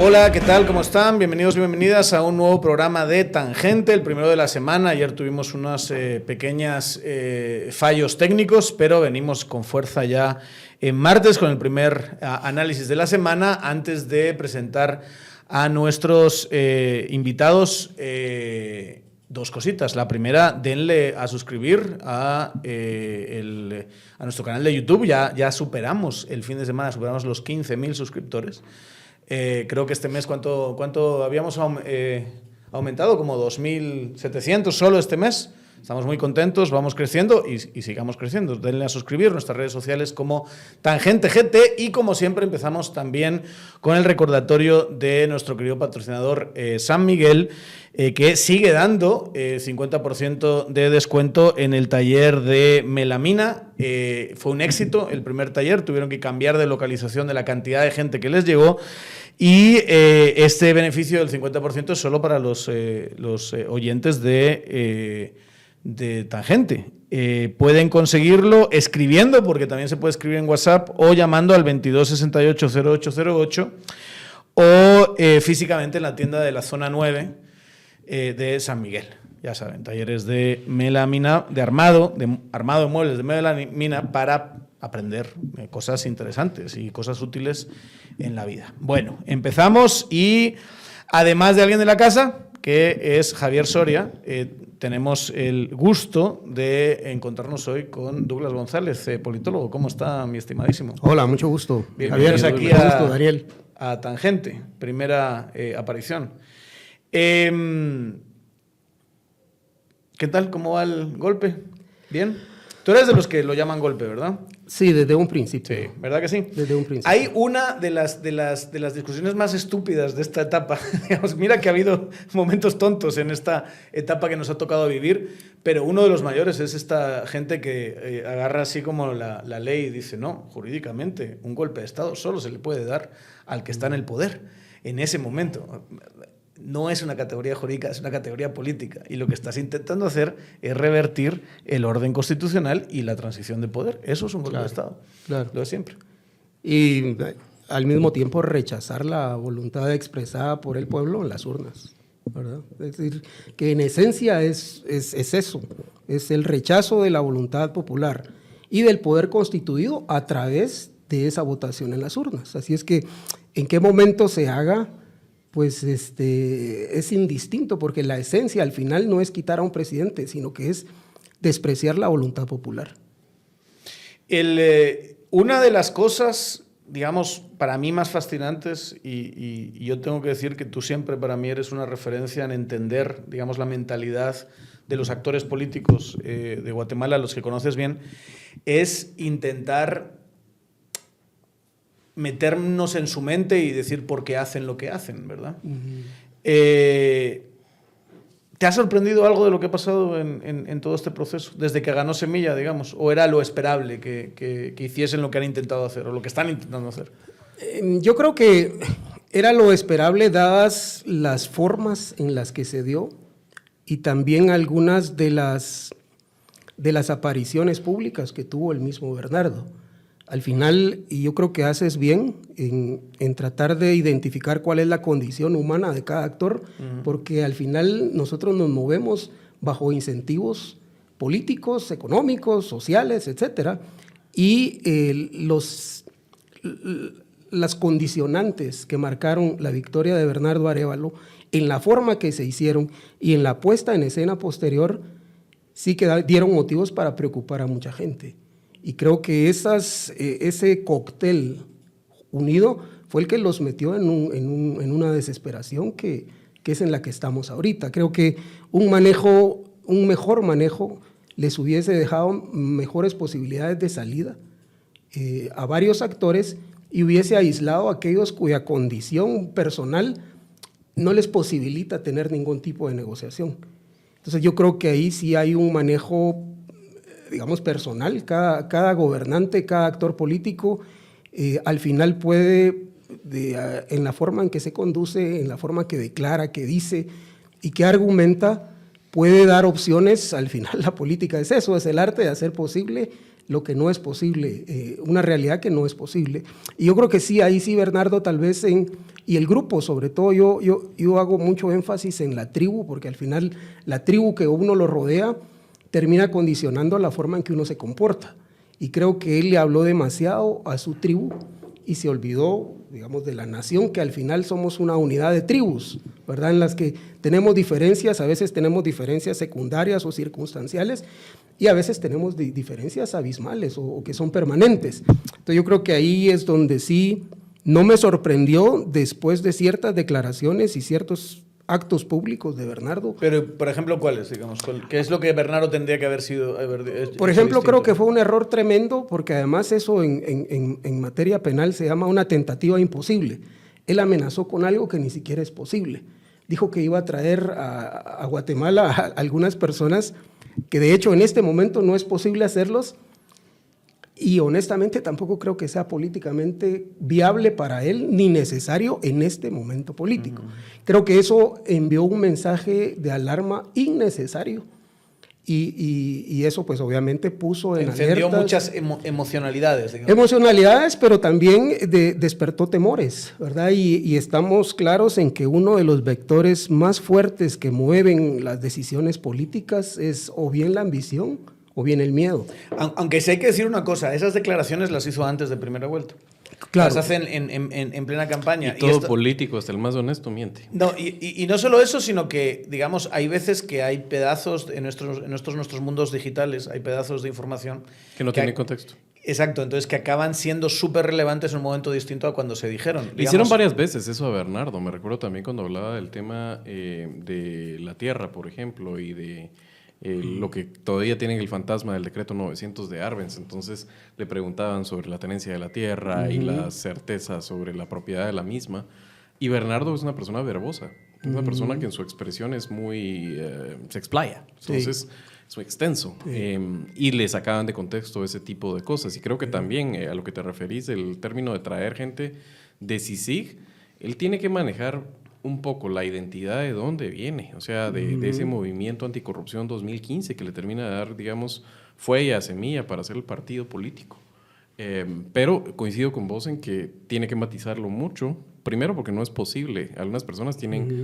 Hola, ¿qué tal? ¿Cómo están? Bienvenidos y bienvenidas a un nuevo programa de Tangente, el primero de la semana. Ayer tuvimos unos pequeños fallos técnicos, pero venimos con fuerza ya en martes con el primer análisis de la semana. Antes de presentar a nuestros invitados, dos cositas. La primera, denle a suscribir a nuestro canal de YouTube. Ya superamos el fin de semana, superamos los 15.000 suscriptores. Creo que este mes, ¿cuánto habíamos aumentado? Como 2.700 solo este mes. Estamos muy contentos, vamos creciendo y sigamos creciendo. Denle a suscribir nuestras redes sociales como Tangente GT y como siempre empezamos también con el recordatorio de nuestro querido patrocinador San Miguel, que sigue dando 50% de descuento en el taller de melamina. Fue un éxito el primer taller, tuvieron que cambiar de localización de la cantidad de gente que les llegó. Y este beneficio del 50% es solo para los oyentes de Tangente. Pueden conseguirlo escribiendo, porque también se puede escribir en WhatsApp, o llamando al 2268-0808, o físicamente en la tienda de la zona 9 de San Miguel. Ya saben, talleres de melamina, de armado de muebles de melamina para aprender cosas interesantes y cosas útiles en la vida. Bueno, empezamos y además de alguien de la casa, que es Javier Soria, tenemos el gusto de encontrarnos hoy con Douglas González, politólogo. ¿Cómo está, mi estimadísimo? Hola, mucho gusto. Bienvenidos aquí mucho gusto, Daniel. A Tangente, primera aparición. ¿Qué tal? ¿Cómo va el golpe? ¿Bien? Tú eres de los que lo llaman golpe, ¿verdad? Sí, desde un principio. Sí, ¿verdad que sí? Desde un principio. Hay una de las discusiones más estúpidas de esta etapa. Mira que ha habido momentos tontos en esta etapa que nos ha tocado vivir, pero uno de los mayores es esta gente que agarra así como la ley y dice, no, jurídicamente un golpe de Estado solo se le puede dar al que está en el poder en ese momento. No es una categoría jurídica, es una categoría política. Y lo que estás intentando hacer es revertir el orden constitucional y la transición de poder. Eso es un golpe de Estado. Claro. Lo de siempre. Y al mismo tiempo rechazar la voluntad expresada por el pueblo en las urnas, ¿verdad? Es decir, que en esencia es eso, es el rechazo de la voluntad popular y del poder constituido a través de esa votación en las urnas. Así es que, ¿en qué momento se haga? Pues es indistinto, porque la esencia al final no es quitar a un presidente, sino que es despreciar la voluntad popular. Una de las cosas, digamos, para mí más fascinantes, y yo tengo que decir que tú siempre para mí eres una referencia en entender, digamos, la mentalidad de los actores políticos de Guatemala, los que conoces bien, es intentar meternos en su mente y decir por qué hacen lo que hacen, ¿verdad? Uh-huh. ¿Te ha sorprendido algo de lo que ha pasado en todo este proceso? Desde que ganó Semilla, digamos, ¿o era lo esperable que hiciesen lo que han intentado hacer o lo que están intentando hacer? Yo creo que era lo esperable dadas las formas en las que se dio y también algunas de las apariciones públicas que tuvo el mismo Bernardo. Al final, y yo creo que haces bien en tratar de identificar cuál es la condición humana de cada actor, uh-huh. Porque al final nosotros nos movemos bajo incentivos políticos, económicos, sociales, etcétera, y las condicionantes que marcaron la victoria de Bernardo Arévalo, en la forma que se hicieron y en la puesta en escena posterior, sí que dieron motivos para preocupar a mucha gente. Y creo que ese cóctel unido fue el que los metió en una desesperación que es en la que estamos ahorita. Creo que un mejor manejo les hubiese dejado mejores posibilidades de salida a varios actores y hubiese aislado a aquellos cuya condición personal no les posibilita tener ningún tipo de negociación. Entonces yo creo que ahí sí hay un manejo, digamos, personal. Cada gobernante, cada actor político, al final puede, en la forma en que se conduce, en la forma que declara, que dice y que argumenta, puede dar opciones. Al final la política es eso, es el arte de hacer posible lo que no es posible, una realidad que no es posible. Y yo creo que sí, ahí sí, Bernardo, tal vez y el grupo, sobre todo, yo hago mucho énfasis en la tribu, porque al final la tribu que uno lo rodea termina condicionando la forma en que uno se comporta. Y creo que él le habló demasiado a su tribu y se olvidó, digamos, de la nación, que al final somos una unidad de tribus, ¿verdad? En las que tenemos diferencias, a veces tenemos diferencias secundarias o circunstanciales, y a veces tenemos diferencias abismales o que son permanentes. Entonces yo creo que ahí es donde sí no me sorprendió, después de ciertas declaraciones y ciertos actos públicos de Bernardo. Pero, por ejemplo, ¿cuáles? Digamos, ¿qué es lo que Bernardo tendría que haber sido? Por ejemplo, creo que fue un error tremendo, porque además eso en materia penal se llama una tentativa imposible. Él amenazó con algo que ni siquiera es posible. Dijo que iba a traer a Guatemala a algunas personas que de hecho en este momento no es posible hacerlos, y honestamente tampoco creo que sea políticamente viable para él ni necesario en este momento político. Creo que eso envió un mensaje de alarma innecesario y eso pues obviamente puso en alerta. Encendió muchas emocionalidades. Digamos. Emocionalidades, pero también despertó temores, ¿verdad? Y estamos claros en que uno de los vectores más fuertes que mueven las decisiones políticas es o bien la ambición o bien el miedo. Aunque sí hay que decir una cosa, esas declaraciones las hizo antes de primera vuelta. Claro. Las hacen en plena campaña. Y todo político, hasta el más honesto, miente. No, y no solo eso, sino que, digamos, hay veces que hay pedazos en nuestros mundos digitales, hay pedazos de información que no tienen contexto. Exacto, entonces que acaban siendo súper relevantes en un momento distinto a cuando se dijeron. Le hicieron varias veces eso a Bernardo. Me recuerdo también cuando hablaba del tema de la tierra, por ejemplo, y de lo que todavía tienen el fantasma del decreto 900 de Arbenz. Entonces le preguntaban sobre la tenencia de la tierra y la certeza sobre la propiedad de la misma. Y Bernardo es una persona verbosa, es una persona que en su expresión es muy... se explaya, entonces es muy extenso. Y le sacaban de contexto ese tipo de cosas. Y creo que también a lo que te referís, el término de traer gente de CICIG, él tiene que manejar un poco la identidad de dónde viene, o sea, de ese movimiento anticorrupción 2015 que le termina de dar, digamos, fuelle a semilla para hacer el partido político. Pero coincido con vos en que tiene que matizarlo mucho, primero porque no es posible. Algunas personas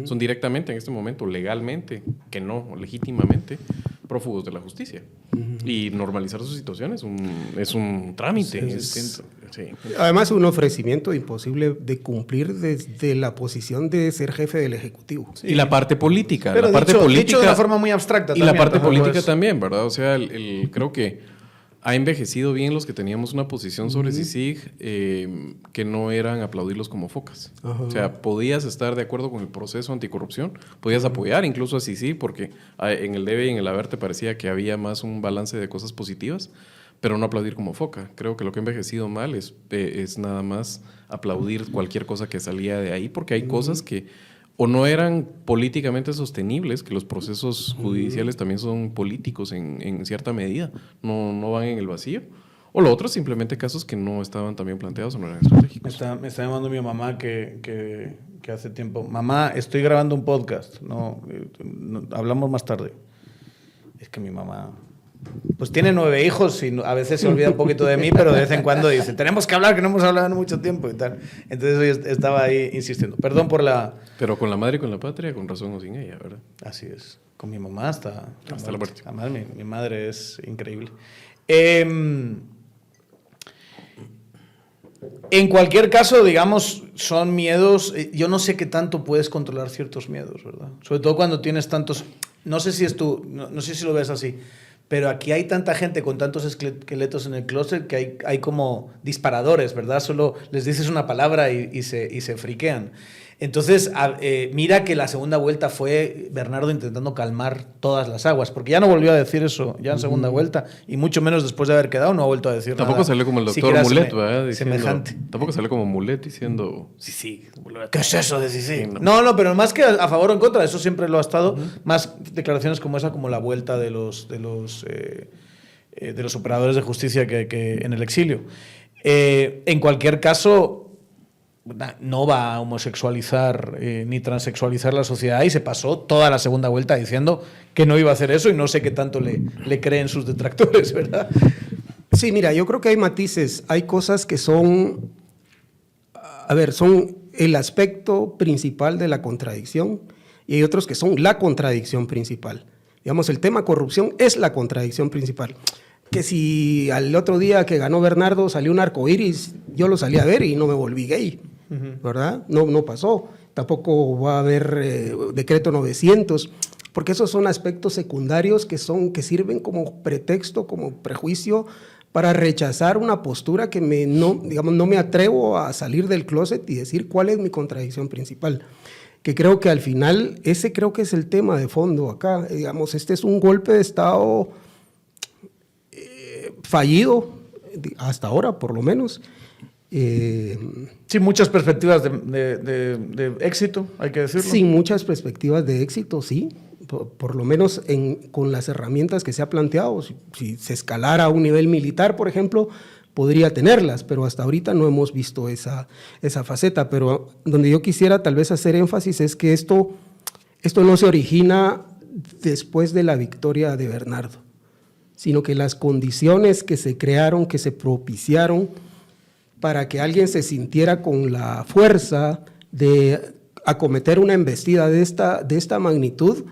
son directamente en este momento, legalmente, que no, legítimamente, prófugos de la justicia. Y normalizar su situación es un trámite. Sí. Además, un ofrecimiento imposible de cumplir desde la posición de ser jefe del Ejecutivo. Sí. Y la parte política. Pero dicho de una forma muy abstracta. Y también, la parte política también, ¿verdad? O sea, creo que ha envejecido bien los que teníamos una posición sobre CICIG que no eran aplaudirlos como focas. O sea, podías estar de acuerdo con el proceso anticorrupción, podías apoyar incluso a CICIG porque en el debe y en el haber te parecía que había más un balance de cosas positivas, pero no aplaudir como foca. Creo que lo que ha envejecido mal es nada más aplaudir cualquier cosa que salía de ahí, porque hay cosas que o no eran políticamente sostenibles, que los procesos judiciales también son políticos en cierta medida, no van en el vacío, o lo otro simplemente casos que no estaban también planteados o no eran estratégicos. Me está llamando mi mamá que hace tiempo, mamá, estoy grabando un podcast, no, hablamos más tarde. Es que mi mamá... Pues tiene 9 hijos y a veces se olvida un poquito de mí, pero de vez en cuando dice, tenemos que hablar, que no hemos hablado en mucho tiempo y tal. Entonces hoy estaba ahí insistiendo. Perdón por la... Pero con la madre y con la patria, con razón o sin ella, ¿verdad? Así es. Con mi mamá hasta la muerte. Además, mi madre es increíble. En cualquier caso, digamos, son miedos... Yo no sé qué tanto puedes controlar ciertos miedos, ¿verdad? Sobre todo cuando tienes tantos... No sé si es tú, no sé si lo ves así, pero aquí hay tanta gente con tantos esqueletos en el closet que hay como disparadores, ¿verdad? Solo les dices una palabra y se friquean. Entonces, mira que la segunda vuelta fue Bernardo intentando calmar todas las aguas, porque ya no volvió a decir eso ya en segunda vuelta, y mucho menos después de haber quedado no ha vuelto a decir tampoco nada. Salió como el doctor Mulet, ¿verdad? Semejante. Tampoco salió como Mulet diciendo... Sí. ¿Qué es eso de sí? No, pero más que a favor o en contra, eso siempre lo ha estado. Más declaraciones como esa, como la vuelta de los operadores de justicia que en el exilio. En cualquier caso... no va a homosexualizar ni transexualizar la sociedad y se pasó toda la segunda vuelta diciendo que no iba a hacer eso y no sé qué tanto le creen sus detractores, ¿verdad? Sí, mira, yo creo que hay matices, hay cosas que son, son el aspecto principal de la contradicción y hay otros que son la contradicción principal. Digamos, el tema corrupción es la contradicción principal. Que si al otro día que ganó Bernardo salió un arcoíris, yo lo salí a ver y no me volví gay, ¿verdad? No pasó. Tampoco va a haber decreto 900, porque esos son aspectos secundarios que sirven como pretexto, como prejuicio para rechazar una postura que no me atrevo a salir del closet y decir cuál es mi contradicción principal. Que creo que al final, ese creo que es el tema de fondo acá. Digamos, este es un golpe de Estado fallido, hasta ahora por lo menos. Sí, muchas perspectivas de éxito, hay que decirlo. Sí, muchas perspectivas de éxito, sí. Por lo menos con las herramientas que se ha planteado. Si se escalara a un nivel militar, por ejemplo, podría tenerlas, pero hasta ahorita no hemos visto esa faceta. Pero donde yo quisiera tal vez hacer énfasis es que esto no se origina después de la victoria de Bernardo, sino que las condiciones que se crearon, que se propiciaron para que alguien se sintiera con la fuerza de acometer una embestida de esta magnitud,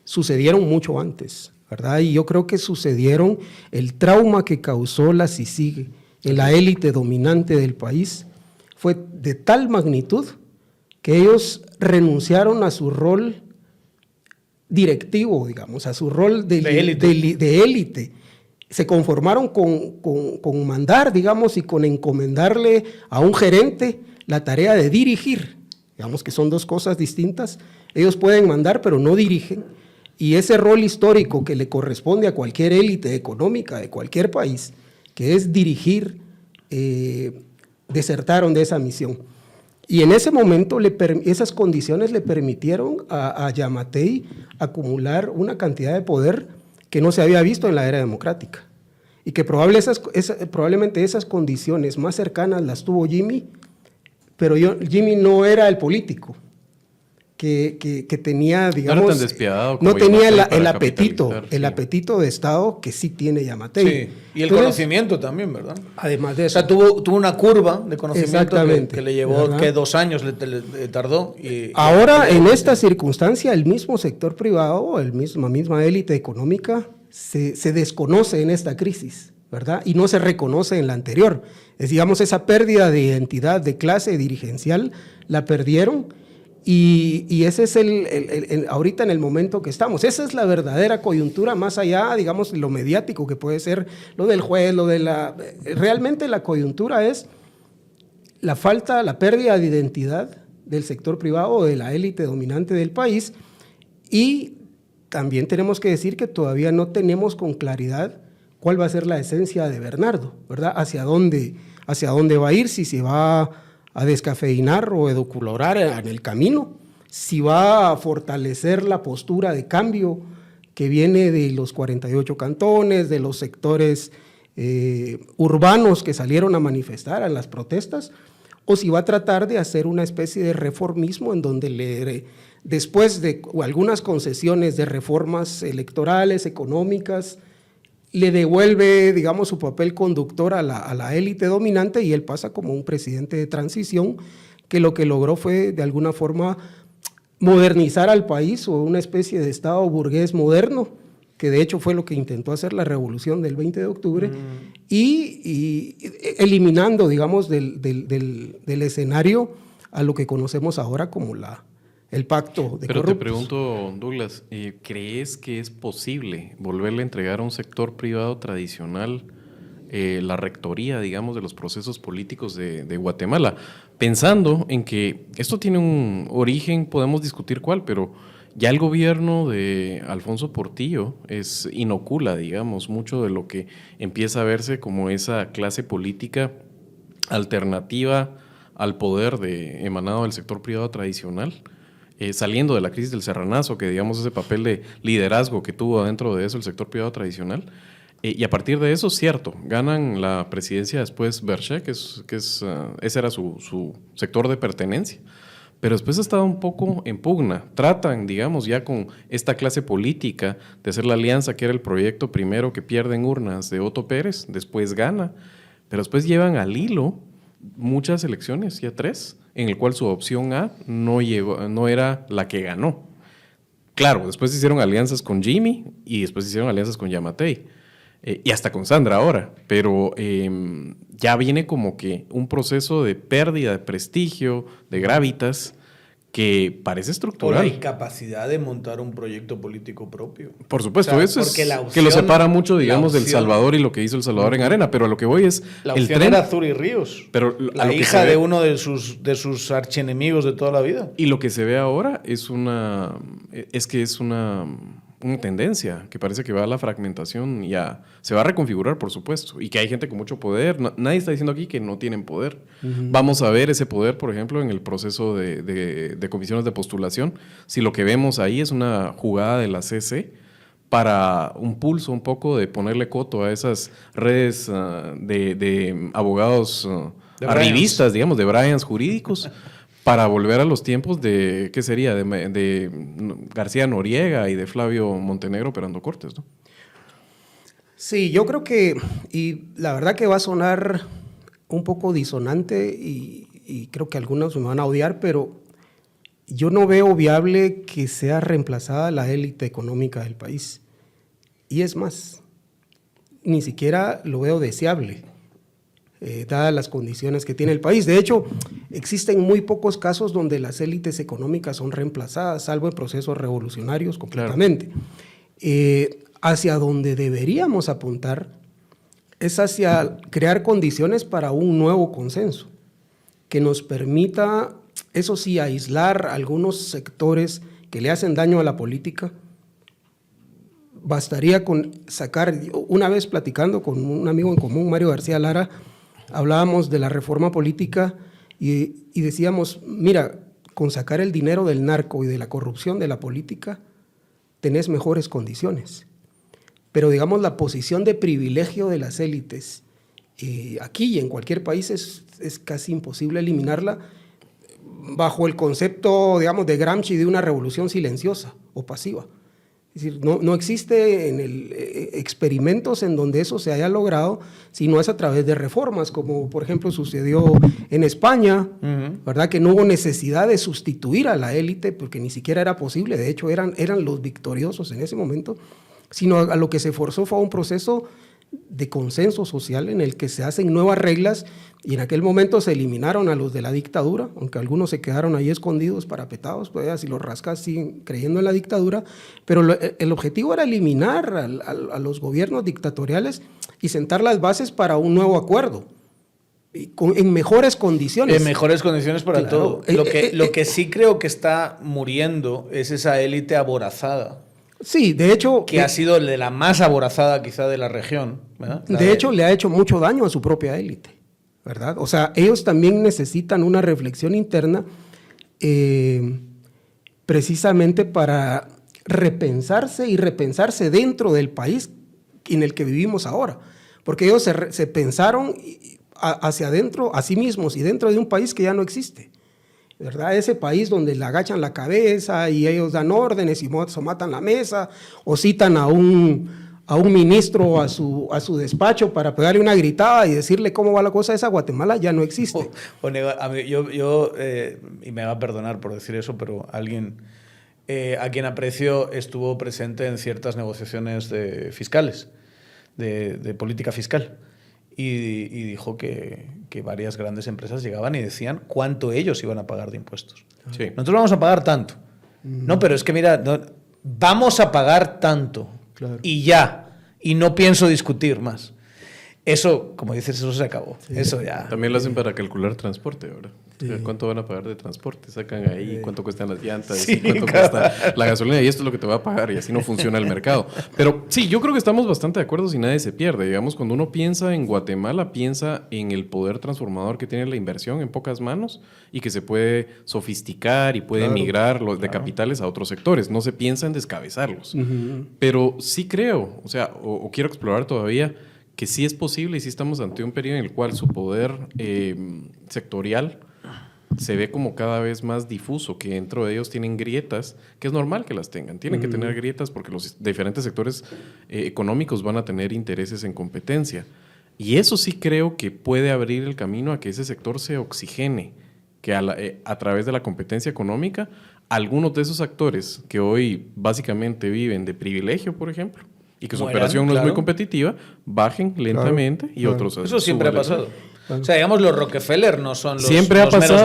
sucedieron mucho antes, ¿verdad? Y yo creo que sucedieron el trauma que causó la CICIG en la élite dominante del país, fue de tal magnitud que ellos renunciaron a su rol directivo, digamos, a su rol de élite. Se conformaron con mandar, digamos, y con encomendarle a un gerente la tarea de dirigir. Digamos que son dos cosas distintas. Ellos pueden mandar, pero no dirigen. Y ese rol histórico que le corresponde a cualquier élite económica de cualquier país, que es dirigir, desertaron de esa misión. Y en ese momento esas condiciones le permitieron a Yamatei acumular una cantidad de poder que no se había visto en la era democrática. Y que probablemente esas condiciones más cercanas las tuvo Jimmy, pero Jimmy no era el político que tenía, digamos, no era tan despiadado como no tenía Yamatei el apetito de Estado que sí tiene Yamatei. Sí, y el conocimiento también, ¿verdad? Además de eso. O sea, tuvo una curva de conocimiento que le llevó, ¿verdad? que 2 años le tardó. Ahora, en esta circunstancia, el mismo sector privado, la misma élite económica, se desconoce en esta crisis, ¿verdad? Y no se reconoce en la anterior. Digamos, esa pérdida de identidad, de clase dirigencial, la perdieron. Y ese es ahorita en el momento que estamos. Esa es la verdadera coyuntura, más allá, digamos, lo mediático que puede ser lo del juez, realmente la coyuntura es la pérdida de identidad del sector privado, de la élite dominante del país, y también tenemos que decir que todavía no tenemos con claridad cuál va a ser la esencia de Bernardo, ¿verdad? Hacia dónde va a ir, si se va a descafeinar o edulcorar en el camino, si va a fortalecer la postura de cambio que viene de los 48 cantones, de los sectores urbanos que salieron a manifestar en las protestas, o si va a tratar de hacer una especie de reformismo en donde después de algunas concesiones de reformas electorales, económicas, le devuelve, digamos, su papel conductor a la élite dominante y él pasa como un presidente de transición que lo que logró fue, de alguna forma, modernizar al país o una especie de Estado burgués moderno, que de hecho fue lo que intentó hacer la revolución del 20 de octubre, y eliminando, digamos, del escenario a lo que conocemos ahora como el pacto de Pero corruptos. te pregunto, Douglas, ¿crees que es posible volverle a entregar a un sector privado tradicional la rectoría, digamos, de los procesos políticos de Guatemala? Pensando en que esto tiene un origen, podemos discutir cuál, pero ya el gobierno de Alfonso Portillo inocula, digamos, mucho de lo que empieza a verse como esa clase política alternativa al poder emanado del sector privado tradicional. Saliendo de la crisis del Serranazo, que digamos ese papel de liderazgo que tuvo dentro de eso el sector privado tradicional, y a partir de eso, cierto, ganan la presidencia después Berché, ese era su sector de pertenencia, pero después ha estado un poco en pugna. Tratan, digamos, ya con esta clase política de hacer la alianza, que era el proyecto primero que pierde en urnas de Otto Pérez, después gana, pero después llevan al hilo muchas elecciones, ya 3, en el cual su opción A no era la que ganó. Claro, después hicieron alianzas con Jimmy y después hicieron alianzas con Yamatei. Y hasta con Sandra ahora, pero ya viene como que un proceso de pérdida de prestigio, de gravitas, que parece O estructural. la incapacidad de montar un proyecto político propio. Por supuesto, O sea, eso es porque la opción- que lo separa mucho, digamos, la del opción- Salvador y lo que hizo El Salvador en arena, pero a lo que voy es La el opción tren, era Zuri Ríos, pero a la lo que hija se ve- de uno de sus archienemigos de toda la vida. Y lo que se ve ahora es una tendencia que parece que va a la fragmentación y se va a reconfigurar, por supuesto, y que hay gente con mucho poder. Nadie está diciendo aquí que no tienen poder. Vamos a ver ese poder, por ejemplo, en el proceso de comisiones de postulación. Si lo que vemos ahí es una jugada de la CC para un pulso un poco de ponerle coto a esas redes de abogados De arribistas, digamos, de Bryans jurídicos, para volver a los tiempos de, ¿qué sería? De García Noriega y de Flavio Montenegro operando cortes, ¿no? Sí, yo creo que, y la verdad que va a sonar un poco disonante y creo que algunos me van a odiar, pero yo no veo viable que sea reemplazada la élite económica del país. Y es más, ni siquiera lo veo deseable, dadas las condiciones que tiene el país. De hecho, existen muy pocos casos donde las élites económicas son reemplazadas, salvo en procesos revolucionarios completamente. Hacia donde deberíamos apuntar es hacia crear condiciones para un nuevo consenso que nos permita, eso sí, aislar algunos sectores que le hacen daño a la política. Bastaría con sacar, una vez platicando con un amigo en común, Mario García Lara, hablábamos de la reforma política y decíamos, mira, con sacar el dinero del narco y de la corrupción de la política, tenés mejores condiciones. Pero digamos, la posición de privilegio de las élites, aquí y en cualquier país es casi imposible eliminarla bajo el concepto, digamos, de Gramsci de una revolución silenciosa o pasiva. Es decir, no existe experimentos en donde eso se haya logrado, sino es a través de reformas, como por ejemplo sucedió en España, ¿verdad? Que no hubo necesidad de sustituir a la élite, porque ni siquiera era posible, de hecho eran los victoriosos en ese momento, sino a lo que se forzó fue a un proceso de consenso social en el que se hacen nuevas reglas, y en aquel momento se eliminaron a los de la dictadura, aunque algunos se quedaron ahí escondidos, parapetados, pues si los rascas siguen creyendo en la dictadura, pero el objetivo era eliminar a los gobiernos dictatoriales y sentar las bases para un nuevo acuerdo, en mejores condiciones. En mejores condiciones para Claro. todo. Lo que sí creo que está muriendo es esa élite aborazada, Sí, de hecho... que ha sido de la más aborazada quizá de la región, ¿verdad? De hecho, le ha hecho mucho daño a su propia élite, ¿verdad? O sea, ellos también necesitan una reflexión interna precisamente para repensarse y repensarse dentro del país en el que vivimos ahora. Porque ellos se pensaron hacia adentro, a sí mismos y dentro de un país que ya no existe, ¿verdad? Ese país donde le agachan la cabeza y ellos dan órdenes y matan la mesa o citan a un ministro a su despacho para pegarle una gritada y decirle cómo va la cosa. Esa Guatemala ya no existe. Y me va a perdonar por decir eso, pero alguien a quien aprecio estuvo presente en ciertas negociaciones fiscales, de política fiscal. Y dijo que varias grandes empresas llegaban y decían cuánto ellos iban a pagar de impuestos. Sí. Nosotros vamos a pagar tanto. No, pero es que mira, vamos a pagar tanto. Claro. Y ya. Y no pienso discutir más. Eso, como dices, eso se acabó. Sí. Eso ya. También lo hacen para calcular transporte, ¿verdad? Sí. ¿Cuánto van a pagar de transporte? Sacan ahí cuánto cuestan las llantas, sí, cuánto cuesta la gasolina, y esto es lo que te va a pagar, y así no funciona el mercado. Pero sí, yo creo que estamos bastante de acuerdo si nadie se pierde. Digamos, cuando uno piensa en Guatemala, piensa en el poder transformador que tiene la inversión en pocas manos y que se puede sofisticar y puede migrar de capitales a otros sectores. No se piensa en descabezarlos. Pero sí creo, o sea, o quiero explorar todavía que sí es posible y sí estamos ante un periodo en el cual su poder sectorial se ve como cada vez más difuso, que dentro de ellos tienen grietas, que es normal que las tengan. Tienen que tener grietas porque los diferentes sectores económicos van a tener intereses en competencia. Y eso sí creo que puede abrir el camino a que ese sector se oxigene, que a través de la competencia económica, algunos de esos actores que hoy básicamente viven de privilegio, por ejemplo, y que su operación no es muy competitiva, bajen lentamente y otros... Eso siempre ha pasado. O sea, digamos, los Rockefeller no son los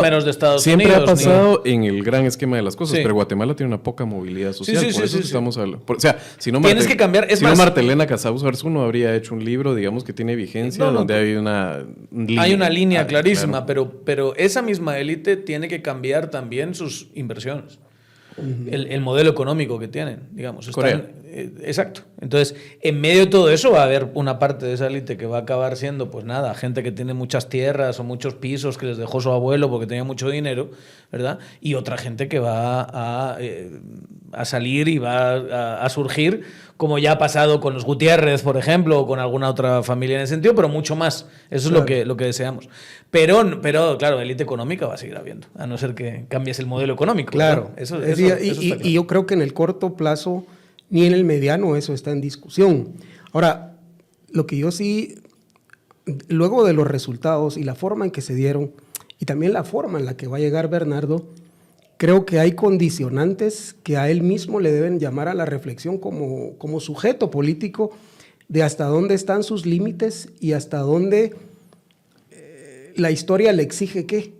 meros de Estados Unidos. Siempre ha pasado en el gran esquema de las cosas, pero Guatemala tiene una poca movilidad social. Por eso estamos hablando. O sea, si no tienes que cambiar. Si no, Martelena Casabus Arzuno habría hecho un libro, digamos, que tiene vigencia, donde hay una línea. Hay una línea clarísima, claro. pero esa misma élite tiene que cambiar también sus inversiones. El modelo económico que tienen, digamos. Exacto. Entonces, en medio de todo eso va a haber una parte de esa élite que va a acabar siendo, pues nada, gente que tiene muchas tierras o muchos pisos que les dejó su abuelo porque tenía mucho dinero, ¿verdad? Y otra gente que va a salir y va a surgir, como ya ha pasado con los Gutiérrez, por ejemplo, o con alguna otra familia en ese sentido, pero mucho más. Eso claro. Es lo que deseamos. Pero claro, élite económica va a seguir habiendo, a no ser que cambies el modelo económico. Claro. Eso claro. Y yo creo que en el corto plazo, ni en el mediano, eso está en discusión. Ahora, lo que yo sí, luego de los resultados y la forma en que se dieron, y también la forma en la que va a llegar Bernardo, creo que hay condicionantes que a él mismo le deben llamar a la reflexión como sujeto político de hasta dónde están sus límites y hasta dónde la historia le exige qué,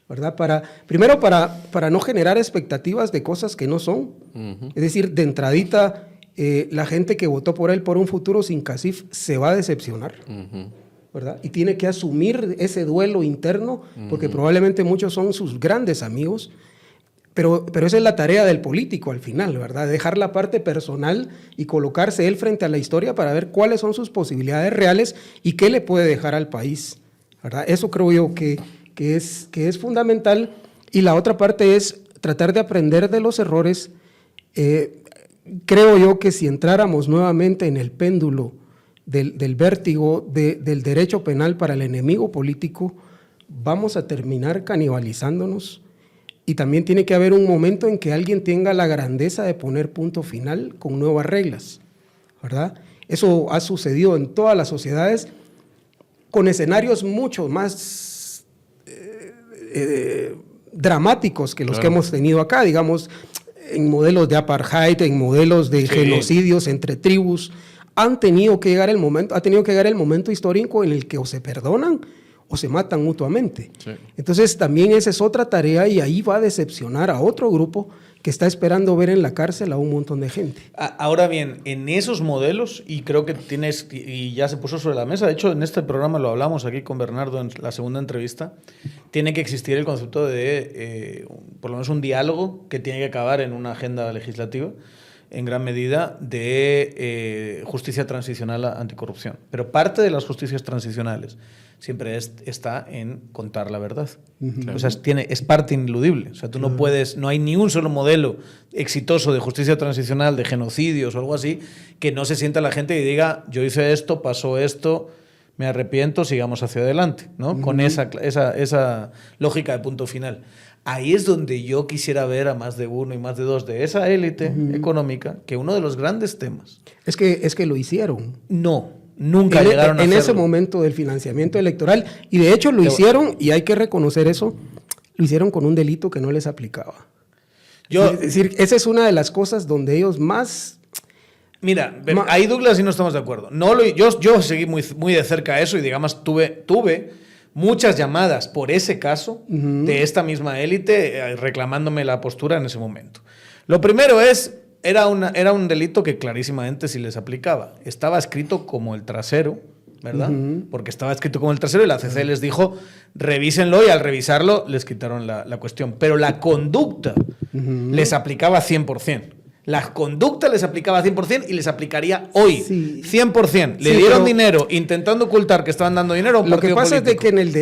¿verdad? Primero para no generar expectativas de cosas que no son. Es decir, de entradita, la gente que votó por él por un futuro sin CACIF se va a decepcionar, ¿verdad? Y tiene que asumir ese duelo interno, porque probablemente muchos son sus grandes amigos. Pero esa es la tarea del político al final, ¿verdad? Dejar la parte personal y colocarse él frente a la historia para ver cuáles son sus posibilidades reales y qué le puede dejar al país, ¿verdad? Eso creo yo que es fundamental. Y la otra parte es tratar de aprender de los errores. Creo yo que si entráramos nuevamente en el péndulo del vértigo del derecho penal para el enemigo político, vamos a terminar canibalizándonos. Y también tiene que haber un momento en que alguien tenga la grandeza de poner punto final con nuevas reglas, ¿verdad? Eso ha sucedido en todas las sociedades con escenarios mucho más dramáticos que los que hemos tenido acá, digamos, en modelos de apartheid, en modelos de genocidios entre tribus. Ha tenido que llegar el momento histórico en el que o se perdonan o se matan mutuamente. Sí. Entonces también esa es otra tarea y ahí va a decepcionar a otro grupo que está esperando ver en la cárcel a un montón de gente. Ahora bien, en esos modelos, y creo que y ya se puso sobre la mesa, de hecho en este programa lo hablamos aquí con Bernardo en la segunda entrevista, tiene que existir el concepto de, por lo menos un diálogo que tiene que acabar en una agenda legislativa, en gran medida, de justicia transicional anticorrupción. Pero parte de las justicias transicionales siempre está en contar la verdad. Claro. O sea, es parte ineludible. O sea, tú no puedes, no hay ni un solo modelo exitoso de justicia transicional, de genocidios o algo así, que no se sienta la gente y diga, yo hice esto, pasó esto, me arrepiento, sigamos hacia adelante, ¿no? Con esa lógica de punto final. Ahí es donde yo quisiera ver a más de uno y más de dos de esa élite económica, que uno de los grandes temas... Es que lo hicieron. No. Nunca llegaron a hacerlo. En ese momento del financiamiento electoral. Y de hecho lo hicieron, y hay que reconocer eso, lo hicieron con un delito que no les aplicaba. Es decir, esa es una de las cosas donde ellos más... Mira, ahí Douglas y no estamos de acuerdo. Yo seguí muy de cerca eso y digamos tuve muchas llamadas por ese caso de esta misma élite reclamándome la postura en ese momento. Lo primero es... Era un delito que clarísimamente sí les aplicaba. Estaba escrito como el trasero, ¿verdad? Porque estaba escrito como el trasero y la CC les dijo, revísenlo, y al revisarlo les quitaron la cuestión. Pero la conducta les aplicaba 100%. La conducta les aplicaba 100% y les aplicaría hoy. Sí. 100%. Le dieron dinero intentando ocultar que estaban dando dinero a un partido político. Lo que pasa es de que en el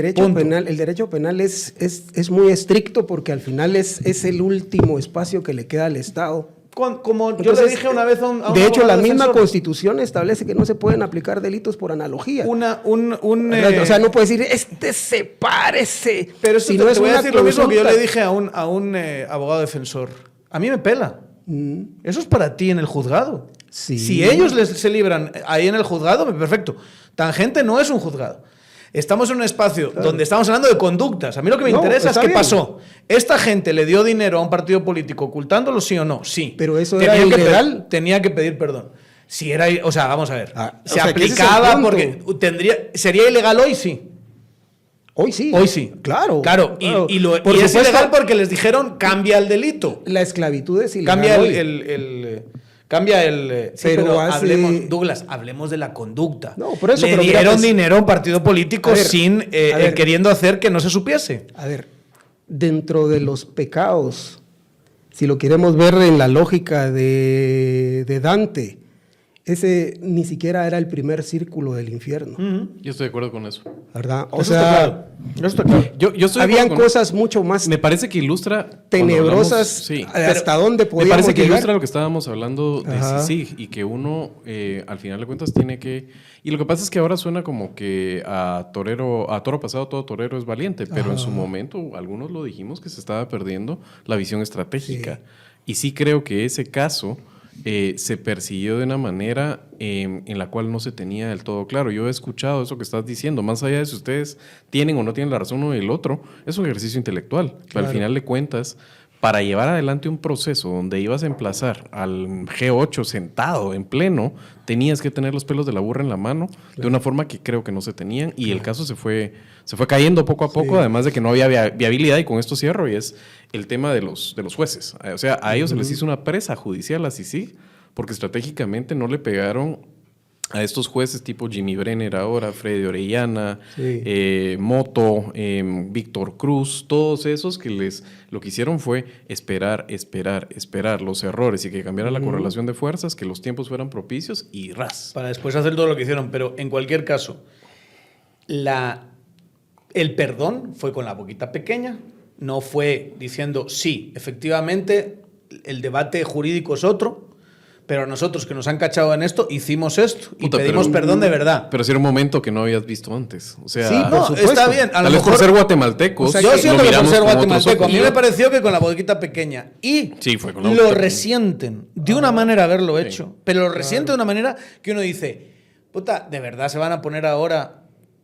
derecho penal es muy estricto porque al final es el último espacio que le queda al Estado Como yo Entonces, le dije una vez a un de hecho, la abogado misma defensor, Constitución establece que no se pueden aplicar delitos por analogía. O sea, no puedes decir, se parece. Pero eso si te, no te es voy a una decir lo mismo que yo consulta. le dije a un abogado defensor. A mí me pela. Eso es para ti en el juzgado. Sí. Si ellos se libran ahí en el juzgado, perfecto. Tangente no es un juzgado. Estamos en un espacio donde estamos hablando de conductas. A mí lo que me interesa es qué pasó. ¿Esta gente le dio dinero a un partido político ocultándolo, sí o no? Sí. Pero eso era ilegal. Tenía que pedir perdón. Si era, o sea, vamos a ver. Se o sea, que ese es el aplicaba punto. porque sería ilegal hoy, sí. Hoy sí. Hoy sí. Claro. Claro. Claro. Y Por es supuesto, ilegal porque les dijeron cambia el delito. la esclavitud es ilegal. Cambia hoy. cambia el... Sí, pero hablemos, Douglas, hablemos de la conducta. No, por eso, Le pero mira, dieron pues, dinero a un partido político a ver, sin queriendo hacer que no se supiese. A ver, dentro de los pecados, si lo queremos ver en la lógica de Dante, ese ni siquiera era el primer círculo del infierno, Yo estoy de acuerdo con eso. ¿verdad? O Eso sea, está claro. Eso está claro. Yo estoy de habían acuerdo con- cosas mucho más Me parece que ilustra... tenebrosas sí. hasta dónde Me podíamos parece que llegar. ilustra lo que estábamos hablando de Ajá. sí y que uno al final de cuentas tiene que... Y lo que pasa es que ahora suena como que a toro pasado todo torero es valiente, pero en su momento algunos lo dijimos que se estaba perdiendo la visión estratégica. Sí. Y sí creo que ese caso se persiguió de una manera en la cual no se tenía del todo claro. Yo he escuchado eso que estás diciendo, más allá de si ustedes tienen o no tienen la razón uno y el otro, es un ejercicio intelectual. Pero al final de cuentas, para llevar adelante un proceso donde ibas a emplazar al G8 sentado en pleno, tenías que tener los pelos de la burra en la mano de una forma que creo que no se tenían y el caso se fue cayendo poco a poco, además de que no había viabilidad, y con esto cierro, y es el tema de los jueces. O sea, a ellos se les hizo una presa judicial así sí, porque estratégicamente no le pegaron a estos jueces tipo Jimmy Brenner ahora, Freddy Orellana, Moto, Víctor Cruz, todos esos que lo que hicieron fue esperar los errores y que cambiara la correlación de fuerzas, que los tiempos fueran propicios y ras. Para después hacer todo lo que hicieron. Pero en cualquier caso, el perdón fue con la boquita pequeña. No fue diciendo, sí, efectivamente, el debate jurídico es otro, pero nosotros que nos han cachado en esto, hicimos esto y pedimos perdón de verdad. Pero sí era un momento que no habías visto antes. O sea, Sí, No, por supuesto. está bien. A tal lo vez mejor por ser guatemaltecos, O sea, yo que siento lo que por miramos ser con otros guatemalteco, a mí ojos. me pareció que con la boquita pequeña y Sí, fue con la lo boquita resienten de una manera haberlo hecho, pero lo resiente de una manera que uno dice, puta, ¿de verdad se van a poner ahora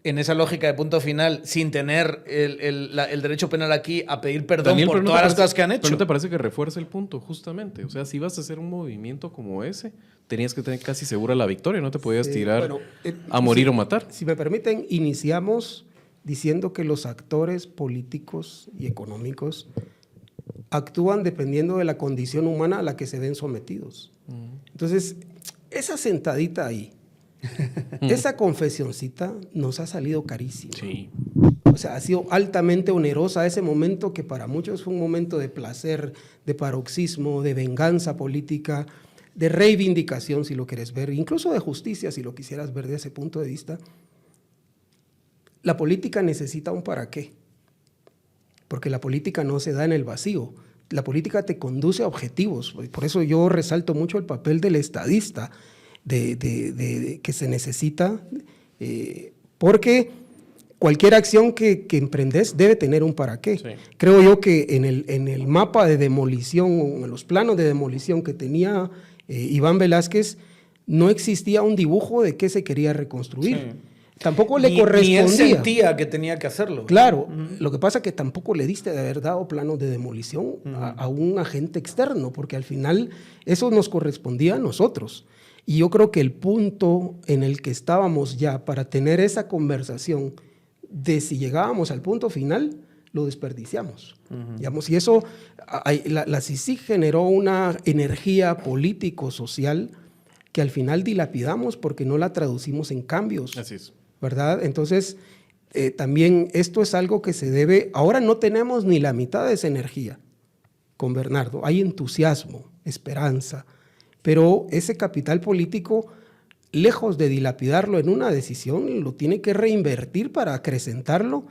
en esa lógica de punto final sin tener el derecho penal aquí a pedir perdón Daniel, por pero ¿no todas te las parece- cosas que han Pero hecho? ¿no te parece que refuerza el punto, justamente? O sea, si vas a hacer un movimiento como ese, tenías que tener casi segura la victoria, no te podías tirar bueno, a morir si- o matar. Si me permiten, iniciamos diciendo que los actores políticos y económicos actúan dependiendo de la condición humana a la que se ven sometidos. Entonces, esa sentadita ahí, esa confesioncita nos ha salido carísima. Sí. O sea, ha sido altamente onerosa ese momento que para muchos fue un momento de placer, de paroxismo, de venganza política, de reivindicación, si lo quieres ver, incluso de justicia, si lo quisieras ver desde ese punto de vista. La política necesita un para qué, porque la política no se da en el vacío. La política te conduce a objetivos. Por eso yo resalto mucho el papel del estadista, que se necesita, porque cualquier acción que emprendes debe tener un para qué. Sí. Creo yo que en el mapa de demolición, en los planos de demolición que tenía Iván Velázquez, no existía un dibujo de qué se quería reconstruir. Sí. Tampoco le Ni él correspondía. sentía que tenía que hacerlo. Claro, lo que pasa es que tampoco le diste de haber dado planos de demolición a un agente externo, porque al final eso nos correspondía a nosotros. Y yo creo que el punto en el que estábamos ya para tener esa conversación de si llegábamos al punto final, lo desperdiciamos. Digamos, y eso, la CICIG generó una energía político-social que al final dilapidamos porque no la traducimos en cambios. Así es. ¿Verdad? Entonces, también esto es algo que se debe... Ahora no tenemos ni la mitad de esa energía con Bernardo. Hay entusiasmo, esperanza, pero ese capital político, lejos de dilapidarlo en una decisión, lo tiene que reinvertir para acrecentarlo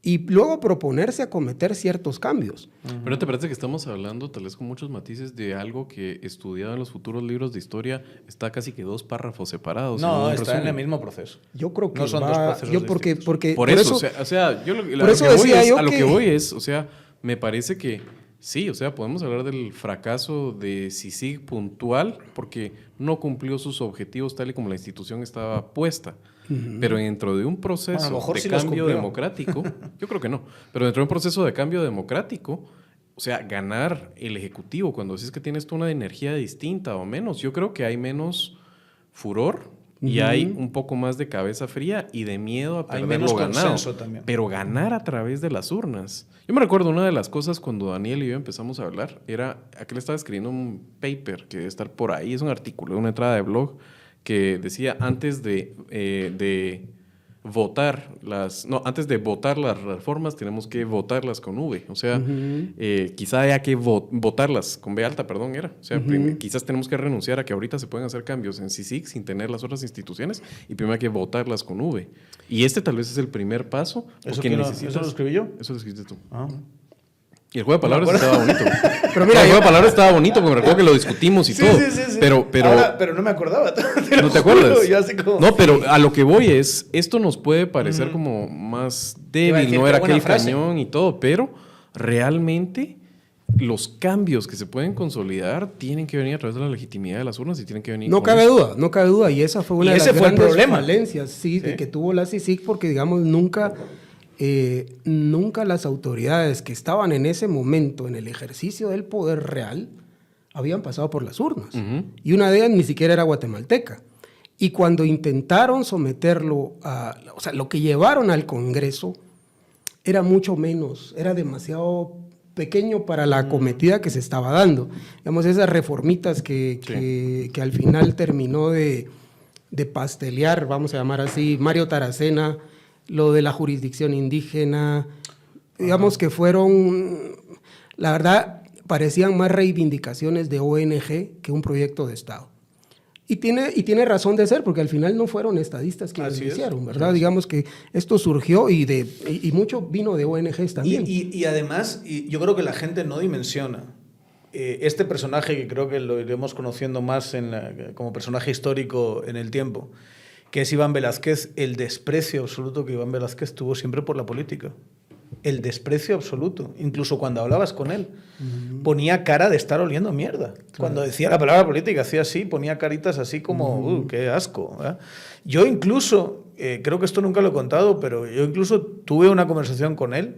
y luego proponerse a cometer ciertos cambios. Pero ¿te parece que estamos hablando, tal vez con muchos matices, de algo que estudiado en los futuros libros de historia está casi que 2 párrafos separados? No, está en el mismo proceso. Yo creo que no son 2 procesos distintos. Por eso, yo a lo que voy es, o sea, me parece que sí, o sea, podemos hablar del fracaso de CICIG puntual porque no cumplió sus objetivos tal y como la institución estaba puesta. Pero dentro de un proceso de cambio democrático, yo creo que no, pero dentro de un proceso de cambio democrático, o sea, ganar el Ejecutivo cuando decís que tienes tú una energía distinta o menos, yo creo que hay menos furor y hay un poco más de cabeza fría y de miedo a perder lo ganado. También. Pero ganar a través de las urnas. Yo me recuerdo una de las cosas cuando Daniel y yo empezamos a hablar, era, aquel estaba escribiendo un paper que debe estar por ahí, es un artículo, una entrada de blog, que decía antes de votar antes de votar las reformas tenemos que votarlas con V, o sea, quizá haya que votarlas con B alta, perdón, era, o sea, quizás tenemos que renunciar a que ahorita se pueden hacer cambios en CICIG sin tener las otras instituciones y primero hay que votarlas con V, y este tal vez es el primer paso. ¿Eso lo escribí yo? Eso lo escribiste tú. Ah. Y el juego de palabras estaba bonito. Pero mira, el juego de palabras estaba bonito, porque me recuerdo que lo discutimos y todo. Sí. Pero no me acordaba. ¿No te acuerdas? Como, no, pero a lo que voy es, esto nos puede parecer como más débil, no era aquel cañón y todo, pero realmente los cambios que se pueden consolidar tienen que venir a través de la legitimidad de las urnas y tienen que venir. No cabe duda, y esa fue una de las grandes falencias de que tuvo la CICIG, porque digamos nunca las autoridades que estaban en ese momento en el ejercicio del poder real habían pasado por las urnas. Y una de ellas ni siquiera era guatemalteca. Y cuando intentaron someterlo o sea, lo que llevaron al Congreso era mucho menos, era demasiado pequeño para la acometida que se estaba dando. Digamos, esas reformitas que al final terminó de pastelear, vamos a llamar así, Mario Taracena, lo de la jurisdicción indígena, digamos que fueron, la verdad, parecían más reivindicaciones de ONG que un proyecto de Estado. Y tiene razón de ser, porque al final no fueron estadistas quienes lo hicieron, ¿verdad? Digamos que esto surgió y mucho vino de ONGs también. Y además, yo creo que la gente no dimensiona este personaje, que creo que lo iremos conociendo más como personaje histórico en el tiempo, que es Iván Velázquez, el desprecio absoluto que Iván Velázquez tuvo siempre por la política. El desprecio absoluto. Incluso cuando hablabas con él, ponía cara de estar oliendo mierda. Claro. Cuando decía la palabra política, hacía así, ponía caritas así como, qué asco. ¿Eh? Yo incluso, creo que esto nunca lo he contado, pero yo incluso tuve una conversación con él,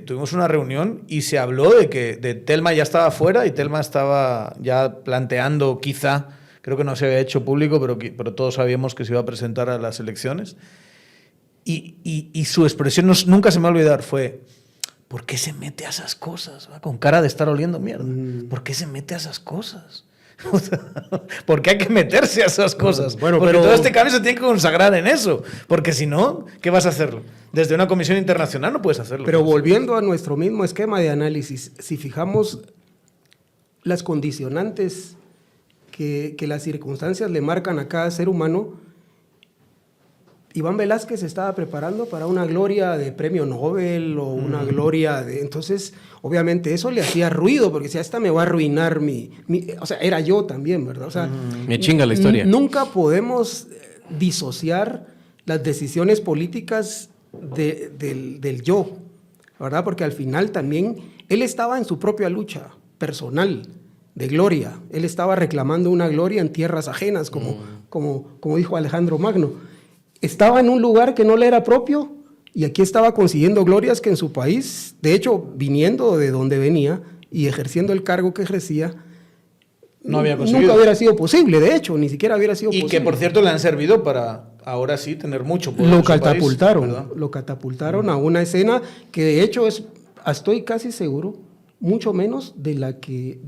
tuvimos una reunión y se habló de que Telma ya estaba fuera y Telma estaba ya planteando quizá, creo que no se había hecho público, pero todos sabíamos que se iba a presentar a las elecciones. Y su expresión nunca se me va a olvidar, fue: ¿por qué se mete a esas cosas? Con cara de estar oliendo mierda. ¿Por qué se mete a esas cosas? ¿Por qué hay que meterse a esas cosas? Porque todo este cambio se tiene que consagrar en eso. Porque si no, ¿qué vas a hacerlo? Desde una comisión internacional no puedes hacerlo. Pero volviendo a nuestro mismo esquema de análisis, si fijamos las condicionantes que las circunstancias le marcan a cada ser humano, Iván Velázquez se estaba preparando para una gloria de premio Nobel o una gloria de... Entonces, obviamente, eso le hacía ruido, porque si esta me va a arruinar o sea, era yo también, ¿verdad? O sea, me chinga la historia. Nunca podemos disociar las decisiones políticas del yo, ¿verdad? Porque al final también él estaba en su propia lucha personal de gloria. Él estaba reclamando una gloria en tierras ajenas, como dijo Alejandro Magno. Estaba en un lugar que no le era propio y aquí estaba consiguiendo glorias que en su país, de hecho, viniendo de donde venía y ejerciendo el cargo que ejercía, no había conseguido. Nunca hubiera sido posible, de hecho, ni siquiera hubiera sido posible. Y que, por cierto, le han servido para ahora sí tener mucho poder. Lo catapultaron a una escena que, de hecho, estoy casi seguro, mucho menos de la que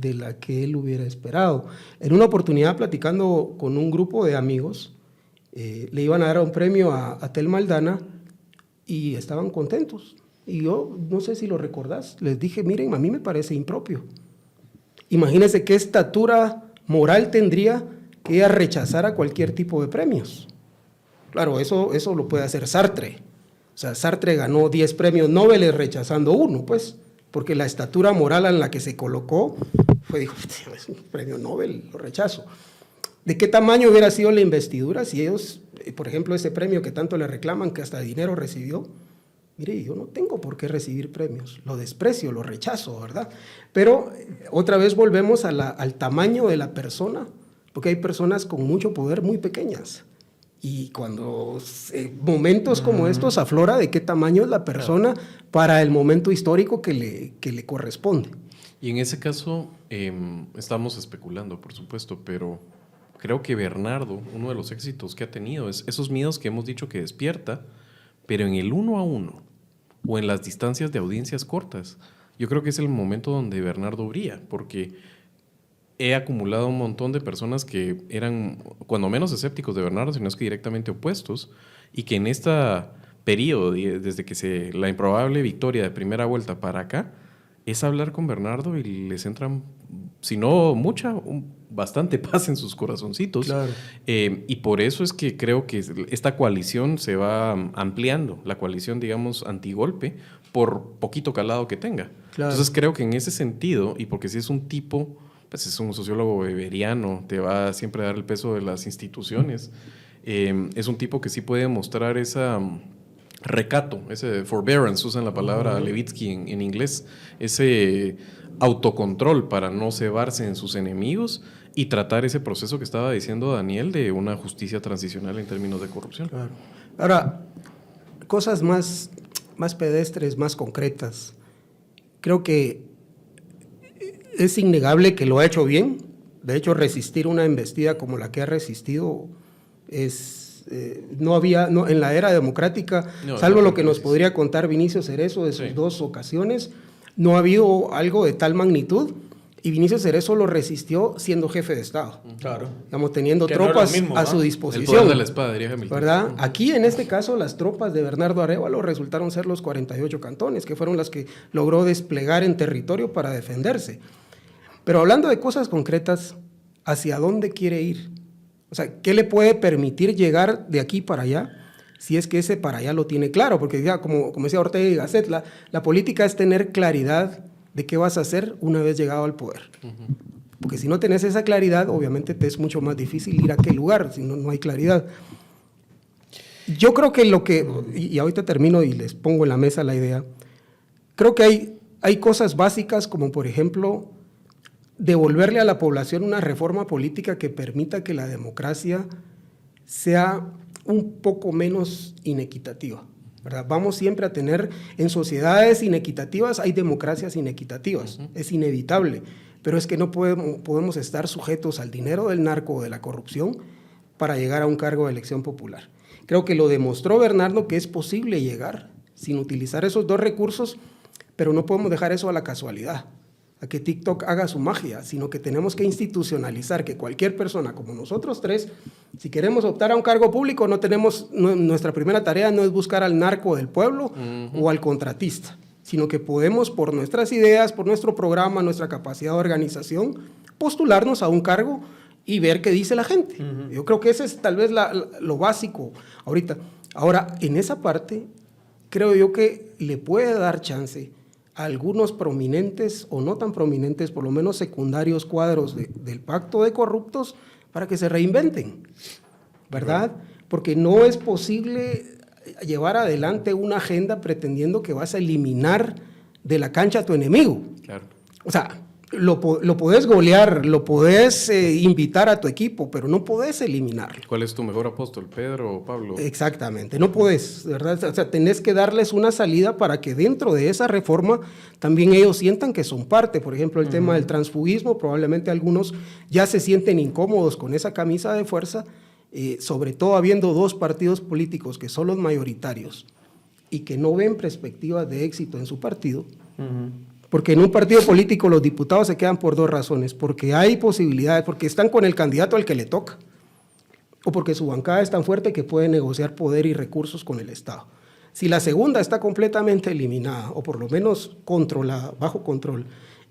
él hubiera esperado. En una oportunidad, platicando con un grupo de amigos, le iban a dar un premio a Telma Aldana y estaban contentos. Y yo, no sé si lo recordás, les dije: miren, a mí me parece impropio. Imagínense qué estatura moral tendría que ella rechazara cualquier tipo de premios. Claro, eso lo puede hacer Sartre, O sea, Sartre ganó 10 premios Nobel rechazando uno, pues, porque la estatura moral en la que se colocó dijo, es un premio Nobel, lo rechazo. ¿De qué tamaño hubiera sido la investidura si ellos, por ejemplo, ese premio que tanto le reclaman, que hasta dinero recibió? Mire, yo no tengo por qué recibir premios, lo desprecio, lo rechazo, ¿verdad? Pero otra vez volvemos al tamaño de la persona, porque hay personas con mucho poder muy pequeñas. Y cuando momentos como estos aflora de qué tamaño es la persona para el momento histórico que le corresponde. Y en ese caso estamos especulando, por supuesto, pero creo que Bernardo, uno de los éxitos que ha tenido es esos miedos que hemos dicho que despierta, pero en el 1 a 1 o en las distancias de audiencias cortas, yo creo que es el momento donde Bernardo brilla, porque he acumulado un montón de personas que eran, cuando menos escépticos de Bernardo, sino es que directamente opuestos, y que en este periodo, desde que la improbable victoria de primera vuelta para acá, es hablar con Bernardo y les entran, si no mucha, bastante paz en sus corazoncitos. Claro. Y por eso es que creo que esta coalición se va ampliando, la coalición, digamos, antigolpe, por poquito calado que tenga. Claro. Entonces creo que en ese sentido, y porque si es un tipo, pues es un sociólogo weberiano, te va siempre a dar el peso de las instituciones, es un tipo que sí puede mostrar esa recato, ese forbearance, usan la palabra Levitsky en inglés, ese autocontrol para no cebarse en sus enemigos y tratar ese proceso que estaba diciendo Daniel de una justicia transicional en términos de corrupción. Claro. Ahora, cosas más pedestres, más concretas. Creo que es innegable que lo ha hecho bien. De hecho, resistir una embestida como la que ha resistido es... en la era democrática, salvo lo que nos podría contar Vinicio Cerezo de sus 2 ocasiones, no ha habido algo de tal magnitud, y Vinicio Cerezo lo resistió siendo jefe de Estado. Claro. Digamos, teniendo que tropas no mismo, a ¿no? su disposición. El poder de la espada, diría Hamilton. ¿Verdad? Aquí, en este caso, las tropas de Bernardo Arévalo resultaron ser los 48 cantones, que fueron las que logró desplegar en territorio para defenderse. Pero hablando de cosas concretas, ¿hacia dónde quiere ir? O sea, ¿qué le puede permitir llegar de aquí para allá? Si es que ese para allá lo tiene claro, porque ya, como decía Ortega y Gasset, la política es tener claridad de qué vas a hacer una vez llegado al poder. Porque si no tenés esa claridad, obviamente te es mucho más difícil ir a qué lugar, si no hay claridad. Yo creo que y ahorita termino y les pongo en la mesa la idea, creo que hay cosas básicas como, por ejemplo, devolverle a la población una reforma política que permita que la democracia sea un poco menos inequitativa, ¿verdad? Vamos siempre a tener, en sociedades inequitativas hay democracias inequitativas, es inevitable, pero es que no podemos estar sujetos al dinero del narco o de la corrupción para llegar a un cargo de elección popular. Creo que lo demostró Bernardo que es posible llegar sin utilizar esos 2 recursos, pero no podemos dejar eso a la casualidad, a que TikTok haga su magia, sino que tenemos que institucionalizar que cualquier persona como nosotros 3, si queremos optar a un cargo público, nuestra primera tarea no es buscar al narco del pueblo o al contratista, sino que podemos, por nuestras ideas, por nuestro programa, nuestra capacidad de organización, postularnos a un cargo y ver qué dice la gente. Yo creo que ese es tal vez lo básico ahorita. Ahora, en esa parte, creo yo que le puede dar chance a algunos prominentes o no tan prominentes, por lo menos secundarios cuadros del pacto de corruptos para que se reinventen, ¿verdad? Porque no es posible llevar adelante una agenda pretendiendo que vas a eliminar de la cancha a tu enemigo. Claro. O sea, lo podés golear, lo podés invitar a tu equipo, pero no podés eliminarlo. ¿Cuál es tu mejor apóstol, Pedro o Pablo? Exactamente, no podés, ¿verdad? O sea, tenés que darles una salida para que dentro de esa reforma también ellos sientan que son parte. Por ejemplo, el tema del transfugismo, probablemente algunos ya se sienten incómodos con esa camisa de fuerza, sobre todo habiendo 2 partidos políticos que son los mayoritarios y que no ven perspectivas de éxito en su partido. Porque en un partido político los diputados se quedan por 2 razones, porque hay posibilidades, porque están con el candidato al que le toca, o porque su bancada es tan fuerte que puede negociar poder y recursos con el Estado. Si la segunda está completamente eliminada, o por lo menos controlada, bajo control,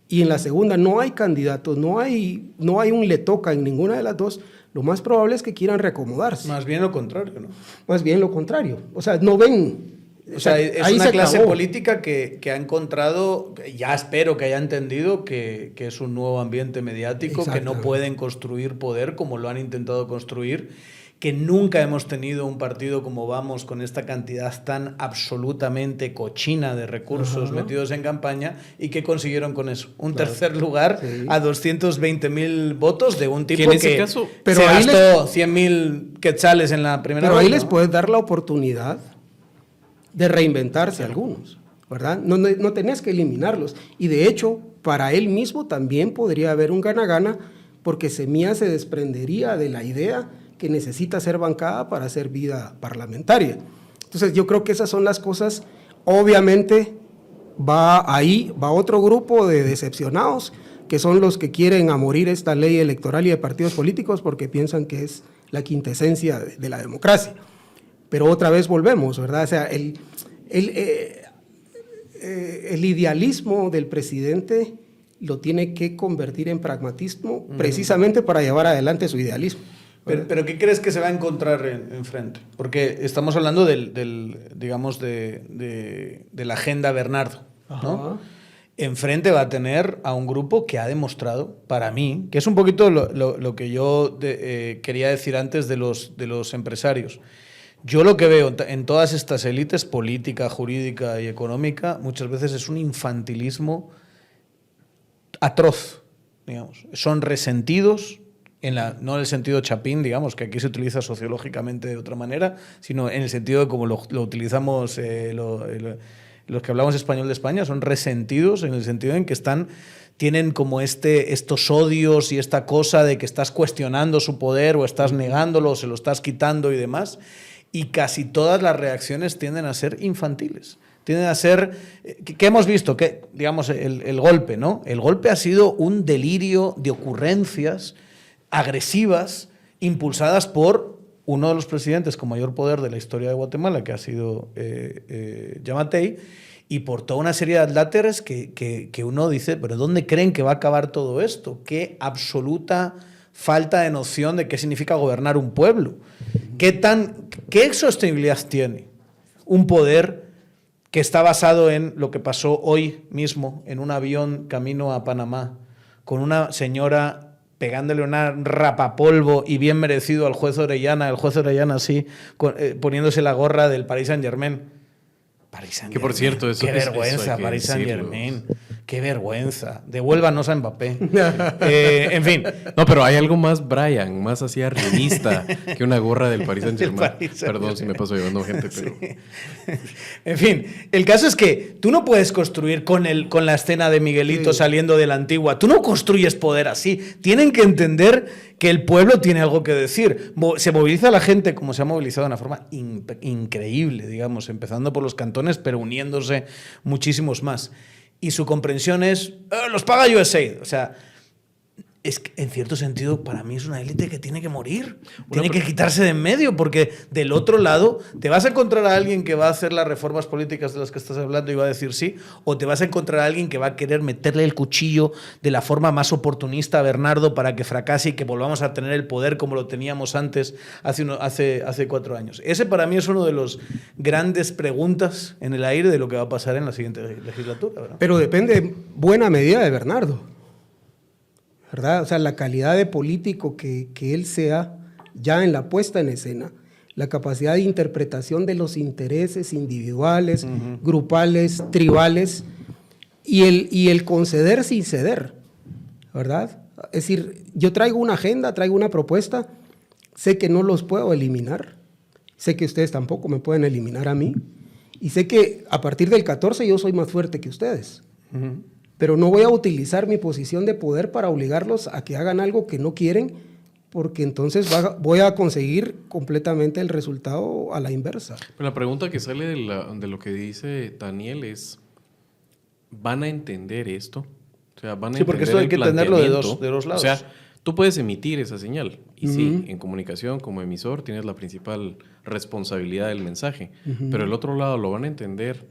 y en la segunda no hay candidatos, no hay un le toca en ninguna de las 2, lo más probable es que quieran reacomodarse. Más bien lo contrario, ¿no? Más bien lo contrario. O sea, no ven O sea, es ahí una se clase acabó. política que ha encontrado, ya espero que haya entendido que es un nuevo ambiente mediático, que no Exactamente. pueden construir poder como lo han intentado construir, que nunca hemos tenido un partido como Vamos con esta cantidad tan absolutamente cochina de recursos metidos en campaña y que consiguieron con eso. Un tercer lugar Sí. a 220.000 votos de un tipo Que en ese que caso- Pero se ahí gastó 100.000 quetzales en la primera Pero ahí ronda, les ¿no? puedes dar la oportunidad de reinventarse algunos, ¿verdad? No tenés que eliminarlos. Y de hecho, para él mismo también podría haber un gana-gana, porque Semilla se desprendería de la idea que necesita ser bancada para hacer vida parlamentaria. Entonces yo creo que esas son las cosas. Obviamente va otro grupo de decepcionados, que son los que quieren a morir esta ley electoral y de partidos políticos porque piensan que es la quintesencia de la democracia. Pero otra vez volvemos, ¿verdad? O sea, el idealismo del presidente lo tiene que convertir en pragmatismo precisamente para llevar adelante su idealismo. Pero ¿qué crees que se va a encontrar enfrente? Porque estamos hablando digamos, de la agenda Bernardo, ¿no? Ajá. Enfrente va a tener a un grupo que ha demostrado, para mí, que es un poquito lo que yo quería decir antes de los empresarios. Yo lo que veo en todas estas élites, política, jurídica y económica, muchas veces es un infantilismo atroz, digamos. Son resentidos, no en el sentido chapín, digamos, que aquí se utiliza sociológicamente de otra manera, sino en el sentido de como lo utilizamos los que hablamos español de España, son resentidos en el sentido en que tienen como estos odios y esta cosa de que estás cuestionando su poder o estás negándolo o se lo estás quitando y demás, y casi todas las reacciones tienden a ser infantiles. Tienden a ser, ¿qué hemos visto? Que, digamos, el golpe, ¿no? El golpe ha sido un delirio de ocurrencias agresivas impulsadas por uno de los presidentes con mayor poder de la historia de Guatemala, que ha sido Yamatei, y por toda una serie de adláteres que uno dice, pero ¿dónde creen que va a acabar todo esto? Qué absoluta falta de noción de qué significa gobernar un pueblo. ¿Qué sostenibilidad tiene un poder que está basado en lo que pasó hoy mismo en un avión camino a Panamá, con una señora pegándole una rapapolvo y bien merecido al juez Orellana, el juez Orellana así, poniéndose la gorra del Paris Saint-Germain? Que por cierto, eso qué es- vergüenza, eso hay que Paris decirlo. Saint-Germain. Qué vergüenza. Devuélvanos a Mbappé. En fin. No, pero hay algo más Brian, más así arribista que una gorra del Paris Saint-Germain. Paris Saint-Germain. Perdón si me paso llevando gente, pero... Sí. En fin, el caso es que tú no puedes construir con la escena de Miguelito saliendo de la Antigua. Tú no construyes poder así. Tienen que entender que el pueblo tiene algo que decir. Se moviliza la gente como se ha movilizado de una forma increíble, digamos, empezando por los cantones, pero uniéndose muchísimos más. Y su comprensión es, los paga USA. O sea, es que, en cierto sentido, para mí es una élite que tiene que morir. Tiene que quitarse de en medio, porque del otro lado te vas a encontrar a alguien que va a hacer las reformas políticas de las que estás hablando y va a decir sí, o te vas a encontrar a alguien que va a querer meterle el cuchillo de la forma más oportunista a Bernardo para que fracase y que volvamos a tener el poder como lo teníamos antes, hace 4 años. Ese para mí es uno de los grandes preguntas en el aire de lo que va a pasar en la siguiente legislatura, ¿verdad? Pero depende en buena medida de Bernardo, ¿verdad? O sea, la calidad de político que él sea ya en la puesta en escena, la capacidad de interpretación de los intereses individuales, grupales, tribales, y el conceder sin ceder, ¿verdad? Es decir, yo traigo una agenda, traigo una propuesta, sé que no los puedo eliminar, sé que ustedes tampoco me pueden eliminar a mí, y sé que a partir del 14 yo soy más fuerte que ustedes. Pero no voy a utilizar mi posición de poder para obligarlos a que hagan algo que no quieren, porque entonces voy a conseguir completamente el resultado a la inversa. Pero la pregunta que sale de lo que dice Daniel es, ¿van a entender esto? O sea, ¿van a Sí, porque entender esto hay el que entenderlo de planteamiento? dos lados. O sea, tú puedes emitir esa señal. Y sí, en comunicación como emisor tienes la principal responsabilidad del mensaje. Pero el otro lado lo van a entender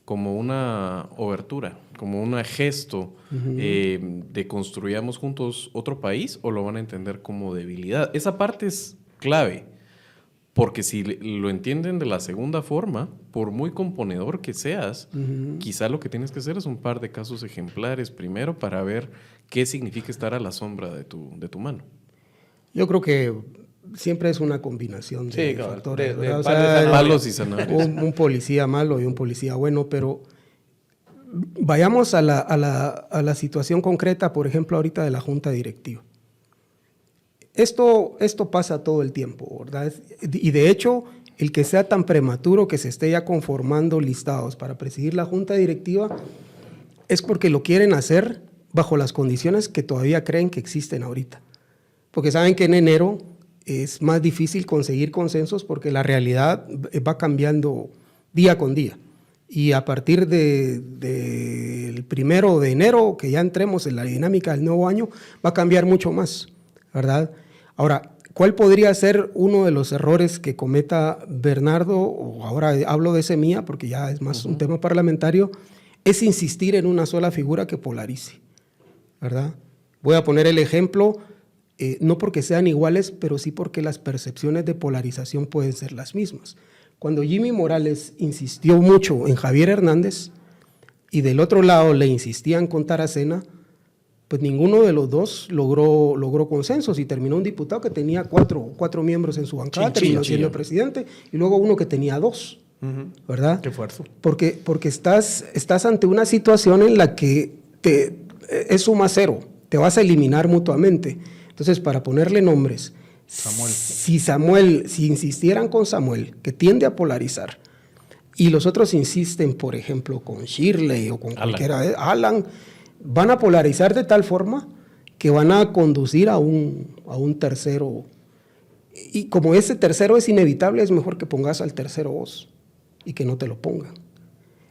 como una obertura, como un gesto de construyamos juntos otro país, o lo van a entender como debilidad. Esa parte es clave, Porque si lo entienden de la segunda forma, por muy componedor que seas, quizá lo que tienes que hacer es un par de casos ejemplares primero para ver qué significa estar a la sombra de tu mano. Yo creo que siempre es una combinación de factores. de ¿verdad? palos y zanahorias. Un policía malo y un policía bueno, pero vayamos a la situación concreta, por ejemplo, ahorita de la junta directiva. Esto pasa todo el tiempo, ¿verdad? Y de hecho, el que sea tan prematuro que se esté ya conformando listados para presidir la junta directiva es porque lo quieren hacer bajo las condiciones que todavía creen que existen ahorita. Porque saben que en enero es más difícil conseguir consensos porque la realidad va cambiando día con día. Y a partir del 1 de enero, que ya entremos en la dinámica del nuevo año, va a cambiar mucho más, ¿verdad? Ahora, ¿cuál podría ser uno de los errores que cometa Bernardo? O ahora hablo de Semilla porque ya es más un tema parlamentario, es insistir en una sola figura que polarice, ¿verdad? Voy a poner el ejemplo, no porque sean iguales, pero sí porque las percepciones de polarización pueden ser las mismas. Cuando Jimmy Morales insistió mucho en Javier Hernández y del otro lado le insistían con Taracena, pues ninguno de los dos logró consensos y terminó un diputado que tenía cuatro miembros en su bancada, terminó siendo presidente, y luego uno que tenía 2, ¿verdad? Qué esfuerzo. Porque estás ante una situación en la que es suma cero, te vas a eliminar mutuamente. Entonces, para ponerle nombres, si insistieran con Samuel, que tiende a polarizar, y los otros insisten, por ejemplo, con Shirley o con cualquiera de Alan, van a polarizar de tal forma que van a conducir a un tercero. Y como ese tercero es inevitable, es mejor que pongas al tercero vos y que no te lo pongan.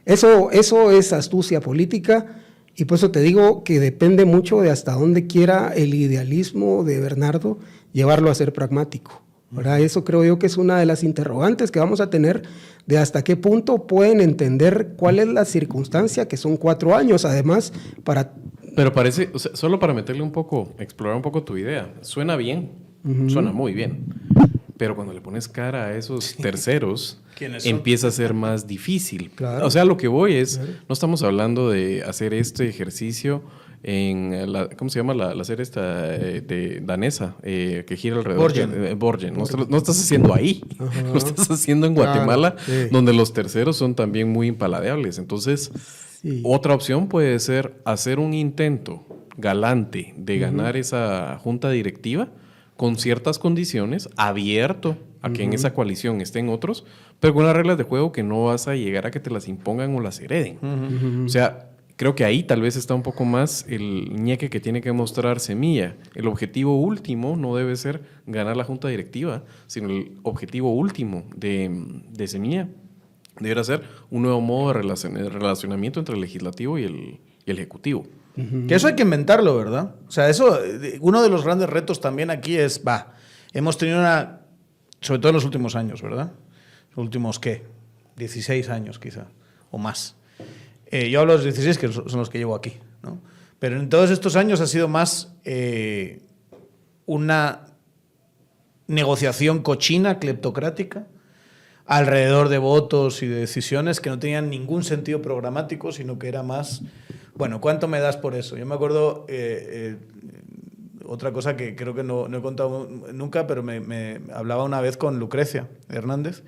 Eso es astucia política y por eso te digo que depende mucho de hasta dónde quiera el idealismo de Bernardo llevarlo a ser pragmático, ¿verdad? Eso creo yo que es una de las interrogantes que vamos a tener de hasta qué punto pueden entender cuál es la circunstancia, que son 4 años, además, para... Pero parece, o sea, solo para meterle un poco, explorar un poco tu idea, suena bien, suena muy bien, pero cuando le pones cara a esos terceros, empieza a ser más difícil. Claro. O sea, lo que voy es, no estamos hablando de hacer este ejercicio en la, ¿cómo se llama la serie esta de danesa que gira alrededor? Borgen. No estás haciendo ahí, lo estás haciendo en Guatemala, donde los terceros son también muy impaladeables. Entonces, otra opción puede ser hacer un intento galante de ganar esa junta directiva con ciertas condiciones, abierto a que en esa coalición estén otros, pero con unas reglas de juego que no vas a llegar a que te las impongan o las hereden. O sea, creo que ahí tal vez está un poco más el ñeque que tiene que mostrar Semilla. El objetivo último no debe ser ganar la junta directiva, sino el objetivo último de Semilla debería ser un nuevo modo de relacionamiento entre el legislativo y el ejecutivo. Que eso hay que inventarlo, ¿verdad? O sea, eso, uno de los grandes retos también aquí es, hemos tenido sobre todo en los últimos años, ¿verdad? Los últimos, ¿qué? 16 años quizá, o más. Yo hablo de los 16, que son los que llevo aquí, ¿no? Pero en todos estos años ha sido más una negociación cochina, cleptocrática, alrededor de votos y de decisiones que no tenían ningún sentido programático, sino que era más, bueno, ¿cuánto me das por eso? Yo me acuerdo, otra cosa que creo que no he contado nunca, pero me hablaba una vez con Lucrecia Hernández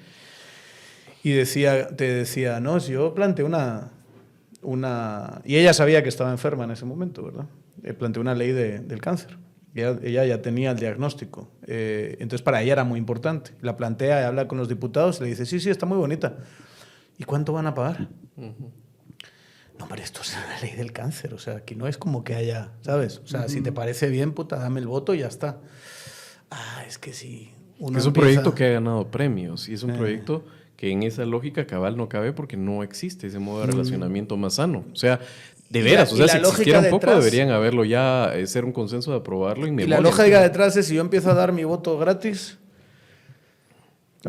y te decía, no, si yo planteé y ella sabía que estaba enferma en ese momento, ¿verdad? Planteé una ley del cáncer. Ella ya tenía el diagnóstico. Entonces, para ella era muy importante. La plantea y habla con los diputados y le dice, sí, está muy bonita. ¿Y cuánto van a pagar? No, pero esto es la ley del cáncer. O sea, aquí no es como que haya, ¿sabes? O sea, si te parece bien, puta, dame el voto y ya está. Es que sí. Es un proyecto que ha ganado premios y es un proyecto que en esa lógica cabal no cabe porque no existe ese modo de relacionamiento más sano. O sea, de veras, o sea, si existiera un poco deberían haberlo ya, ser un consenso de aprobarlo. Y la lógica detrás es, si yo empiezo a dar mi voto gratis,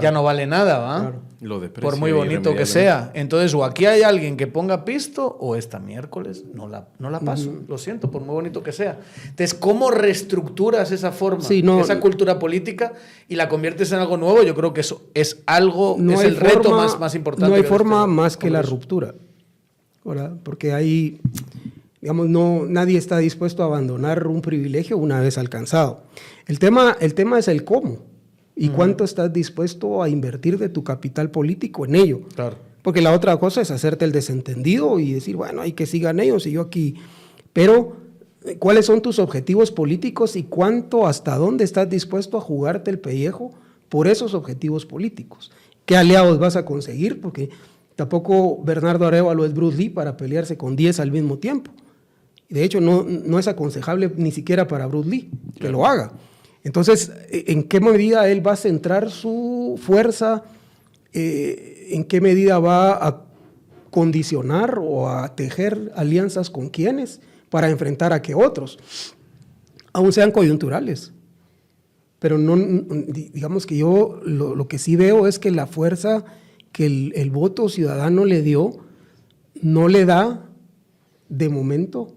ya no vale nada, ¿va? Claro. Lo de precio Por muy bonito que sea. Entonces, o aquí hay alguien que ponga pisto, o esta miércoles no la paso. Lo siento, por muy bonito que sea. Entonces, ¿cómo reestructuras esa forma, esa cultura política y la conviertes en algo nuevo? Yo creo que eso es algo, No es hay el reto forma- más importante. No hay que forma este más que la Congreso. ruptura, ¿verdad? Porque ahí, digamos, nadie está dispuesto a abandonar un privilegio una vez alcanzado. El tema es el cómo y cuánto estás dispuesto a invertir de tu capital político en ello. Claro. Porque la otra cosa es hacerte el desentendido y decir, bueno, hay que sigan ellos y yo aquí. Pero, ¿cuáles son tus objetivos políticos y cuánto, hasta dónde estás dispuesto a jugarte el pellejo por esos objetivos políticos? ¿Qué aliados vas a conseguir? Porque tampoco Bernardo Arévalo es Bruce Lee para pelearse con 10 al mismo tiempo. De hecho, no es aconsejable ni siquiera para Bruce Lee que lo haga. Entonces, ¿en qué medida él va a centrar su fuerza? ¿En qué medida va a condicionar o a tejer alianzas con quiénes para enfrentar a qué otros? Aún sean coyunturales. Pero no, digamos que yo lo que sí veo es que la fuerza que el voto ciudadano le dio no le da de momento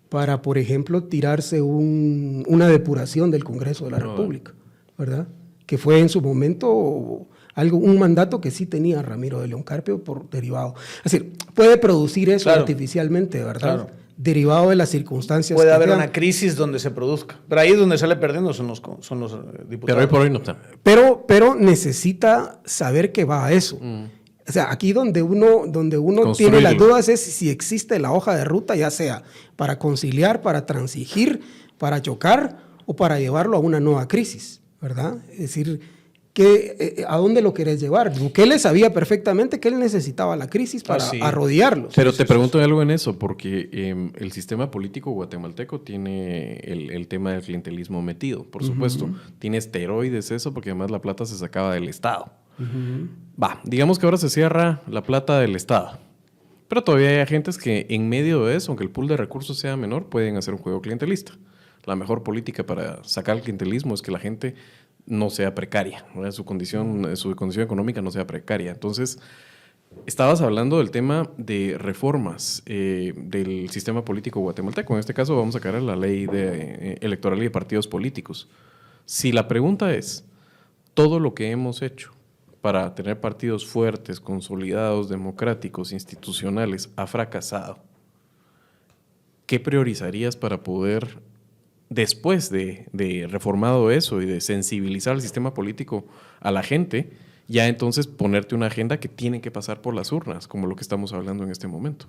para, por ejemplo, tirarse una depuración del Congreso de la República, ¿verdad? Que fue en su momento un mandato que sí tenía Ramiro de León Carpio por derivado. Es decir, puede producir eso artificialmente, ¿verdad? Claro. Derivado de las circunstancias. Puede que haber sean. una crisis donde se produzca. Pero ahí es donde sale perdiendo son los diputados. Pero hoy por hoy no está. Pero necesita saber que va a eso. O sea, aquí donde uno tiene las dudas es si existe la hoja de ruta, ya sea para conciliar, para transigir, para chocar o para llevarlo a una nueva crisis, ¿verdad? Es decir, ¿a dónde lo querés llevar? Bukele sabía perfectamente que él necesitaba la crisis para arrodillarlos. Pero te pregunto algo en eso, porque el sistema político guatemalteco tiene el tema del clientelismo metido, por supuesto. Tiene esteroides eso, porque además la plata se sacaba del Estado. Digamos que ahora se cierra la plata del Estado. Pero todavía hay agentes que en medio de eso, aunque el pool de recursos sea menor, pueden hacer un juego clientelista. La mejor política para sacar el clientelismo es que la gente no sea precaria, ¿no? Su condición económica no sea precaria. Entonces, estabas hablando del tema de reformas del sistema político guatemalteco. En este caso vamos a caer a la ley electoral y de partidos políticos. Si la pregunta es, todo lo que hemos hecho para tener partidos fuertes, consolidados, democráticos, institucionales, ha fracasado, ¿qué priorizarías para poder, después de reformado eso y de sensibilizar el sistema político a la gente, ya entonces ponerte una agenda que tiene que pasar por las urnas, como lo que estamos hablando en este momento?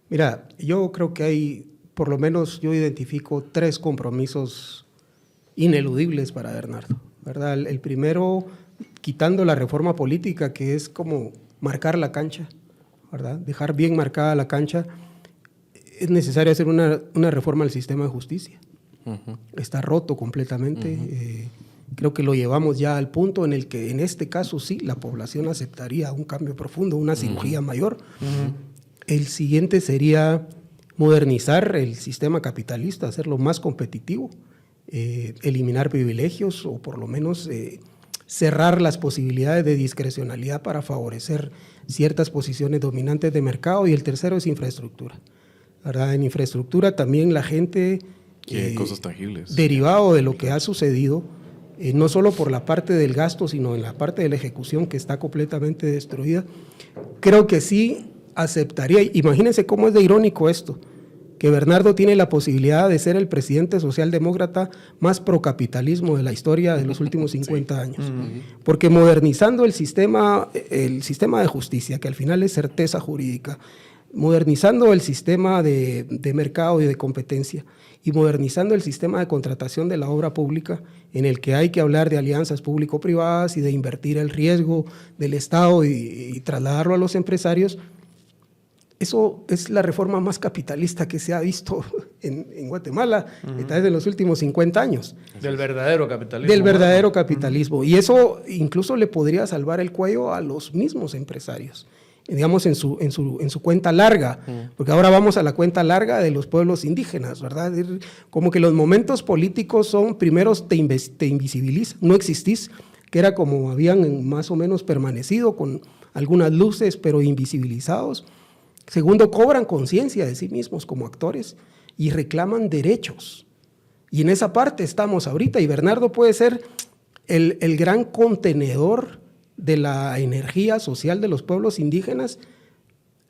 Mira, yo creo que hay, por lo menos yo identifico 3 compromisos ineludibles para Bernardo, ¿verdad? El primero, quitando la reforma política, que es como marcar la cancha, ¿verdad? Dejar bien marcada la cancha. Es necesario hacer una reforma al sistema de justicia. Está roto completamente. Creo que lo llevamos ya al punto en el que, en este caso, sí, la población aceptaría un cambio profundo, una cirugía mayor. El siguiente sería modernizar el sistema capitalista, hacerlo más competitivo, eliminar privilegios o por lo menos cerrar las posibilidades de discrecionalidad para favorecer ciertas posiciones dominantes de mercado. Y el tercero es infraestructura, ¿verdad? En infraestructura también la gente, cosas tangibles, derivado de lo que ha sucedido, no solo por la parte del gasto, sino en la parte de la ejecución que está completamente destruida, creo que sí aceptaría. Imagínense cómo es de irónico esto, que Bernardo tiene la posibilidad de ser el presidente socialdemócrata más procapitalismo de la historia de los últimos 50 años. Porque modernizando el sistema de justicia, que al final es certeza jurídica, modernizando el sistema de mercado y de competencia, y modernizando el sistema de contratación de la obra pública, en el que hay que hablar de alianzas público-privadas y de invertir el riesgo del Estado y trasladarlo a los empresarios. Eso es la reforma más capitalista que se ha visto en Guatemala, tal vez en los últimos 50 años. Del verdadero capitalismo. Del verdadero capitalismo. Y eso incluso le podría salvar el cuello a los mismos empresarios, digamos, en su cuenta larga, porque ahora vamos a la cuenta larga de los pueblos indígenas, ¿verdad? Como que los momentos políticos son, primero te invisibilizan, no existís, que era como habían más o menos permanecido con algunas luces, pero invisibilizados. Segundo, cobran conciencia de sí mismos como actores y reclaman derechos. Y en esa parte estamos ahorita, y Bernardo puede ser el gran contenedor de la energía social de los pueblos indígenas,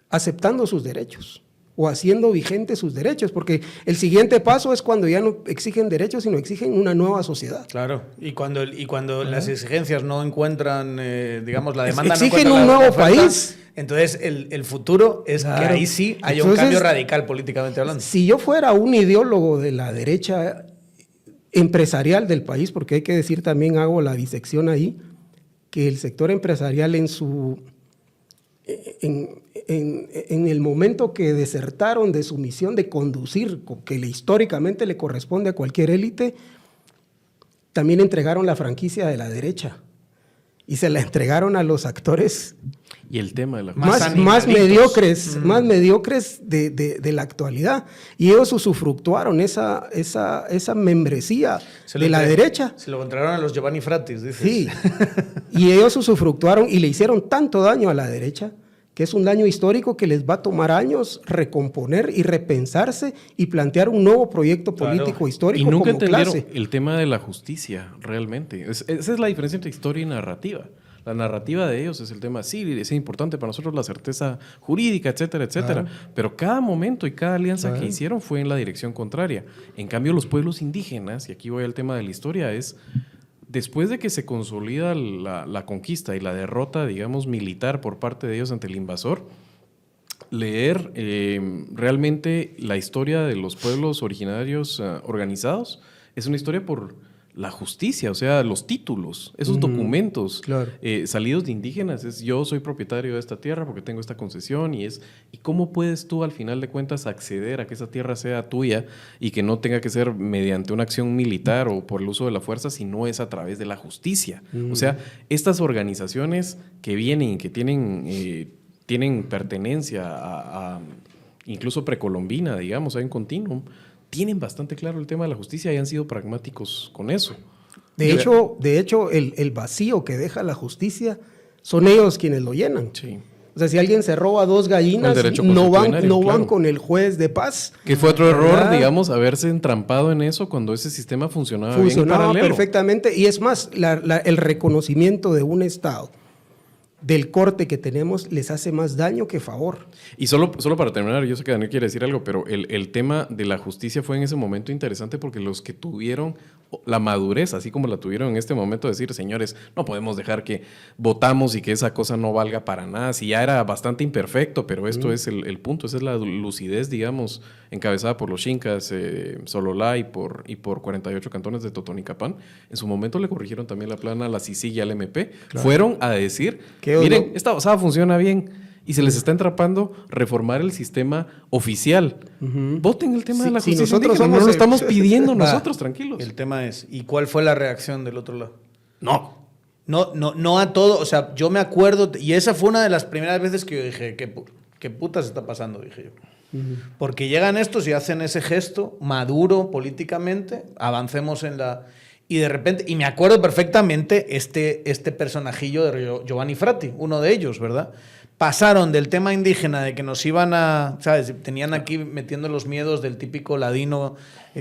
aceptando sus derechos o haciendo vigentes sus derechos, porque el siguiente paso es cuando ya no exigen derechos, sino exigen una nueva sociedad. Claro, y cuando las exigencias no encuentran, digamos, la demanda exigen no un encuentra nuevo la oferta, país. Entonces el futuro es Claro. que ahí sí haya Entonces, un cambio radical políticamente hablando. Si yo fuera un ideólogo de la derecha empresarial del país, porque hay que decir también, hago la disección ahí, que el sector empresarial en el momento que desertaron de su misión de conducir, que históricamente le corresponde a cualquier élite, también entregaron la franquicia de la derecha y se la entregaron a los actores Y el tema de la más mediocres de la actualidad. Y ellos usufructuaron esa membresía de la derecha. Se lo entregaron a los Giovanni Fratis, dices. Sí, y ellos usufructuaron y le hicieron tanto daño a la derecha, que es un daño histórico que les va a tomar años recomponer y repensarse y plantear un nuevo proyecto político histórico y nunca como entendieron clase. el tema de la justicia, realmente. Esa es la diferencia entre historia y narrativa. La narrativa de ellos es el tema, sí, es importante para nosotros la certeza jurídica, etcétera, etcétera. Pero cada momento y cada alianza que hicieron fue en la dirección contraria. En cambio, los pueblos indígenas, y aquí voy al tema de la historia, es después de que se consolida la conquista y la derrota, digamos, militar por parte de ellos ante el invasor, leer realmente la historia de los pueblos originarios organizados es una historia por la justicia, o sea, los títulos, esos documentos Claro. salidos de indígenas, es yo soy propietario de esta tierra porque tengo esta concesión y cómo puedes tú al final de cuentas acceder a que esa tierra sea tuya y que no tenga que ser mediante una acción militar o por el uso de la fuerza, sino es a través de la justicia. O sea, estas organizaciones que vienen y que tienen pertenencia a incluso precolombina, digamos, hay un continuum, tienen bastante claro el tema de la justicia y han sido pragmáticos con eso. De hecho, el vacío que deja la justicia son ellos quienes lo llenan. Sí. O sea, si alguien se roba 2 gallinas, no van con el juez de paz. Que fue otro error, ¿verdad? digamos, haberse entrampado en eso cuando ese sistema funcionaba bien en paralelo. Perfectamente. Y es más, el reconocimiento de un Estado del corte que tenemos les hace más daño que favor. Y solo para terminar, yo sé que Daniel quiere decir algo, pero el tema de la justicia fue en ese momento interesante porque los que tuvieron la madurez, así como la tuvieron en este momento, de decir, señores, no podemos dejar que votamos y que esa cosa no valga para nada, si ya era bastante imperfecto, pero esto es el punto, esa es la lucidez, digamos, encabezada por los Xincas, Sololá y por 48 cantones de Totonicapán. En su momento le corrigieron también la plana a la CICIG y al MP. Claro. Fueron a decir, miren, esta basada funciona bien, y se les está entrapando reformar el sistema oficial. Voten el tema de la justicia. Nosotros no lo estamos pidiendo nosotros, tranquilos. El tema es, ¿y cuál fue la reacción del otro lado? No a todo. O sea, yo me acuerdo, y esa fue una de las primeras veces que yo dije, ¿qué putas está pasando? Dije yo. Porque llegan estos y hacen ese gesto maduro políticamente, avancemos en la... Y de repente, y me acuerdo perfectamente este personajillo de Giovanni Frati, uno de ellos, ¿verdad? Pasaron del tema indígena de que nos iban a, ¿sabes? Tenían aquí metiendo los miedos del típico ladino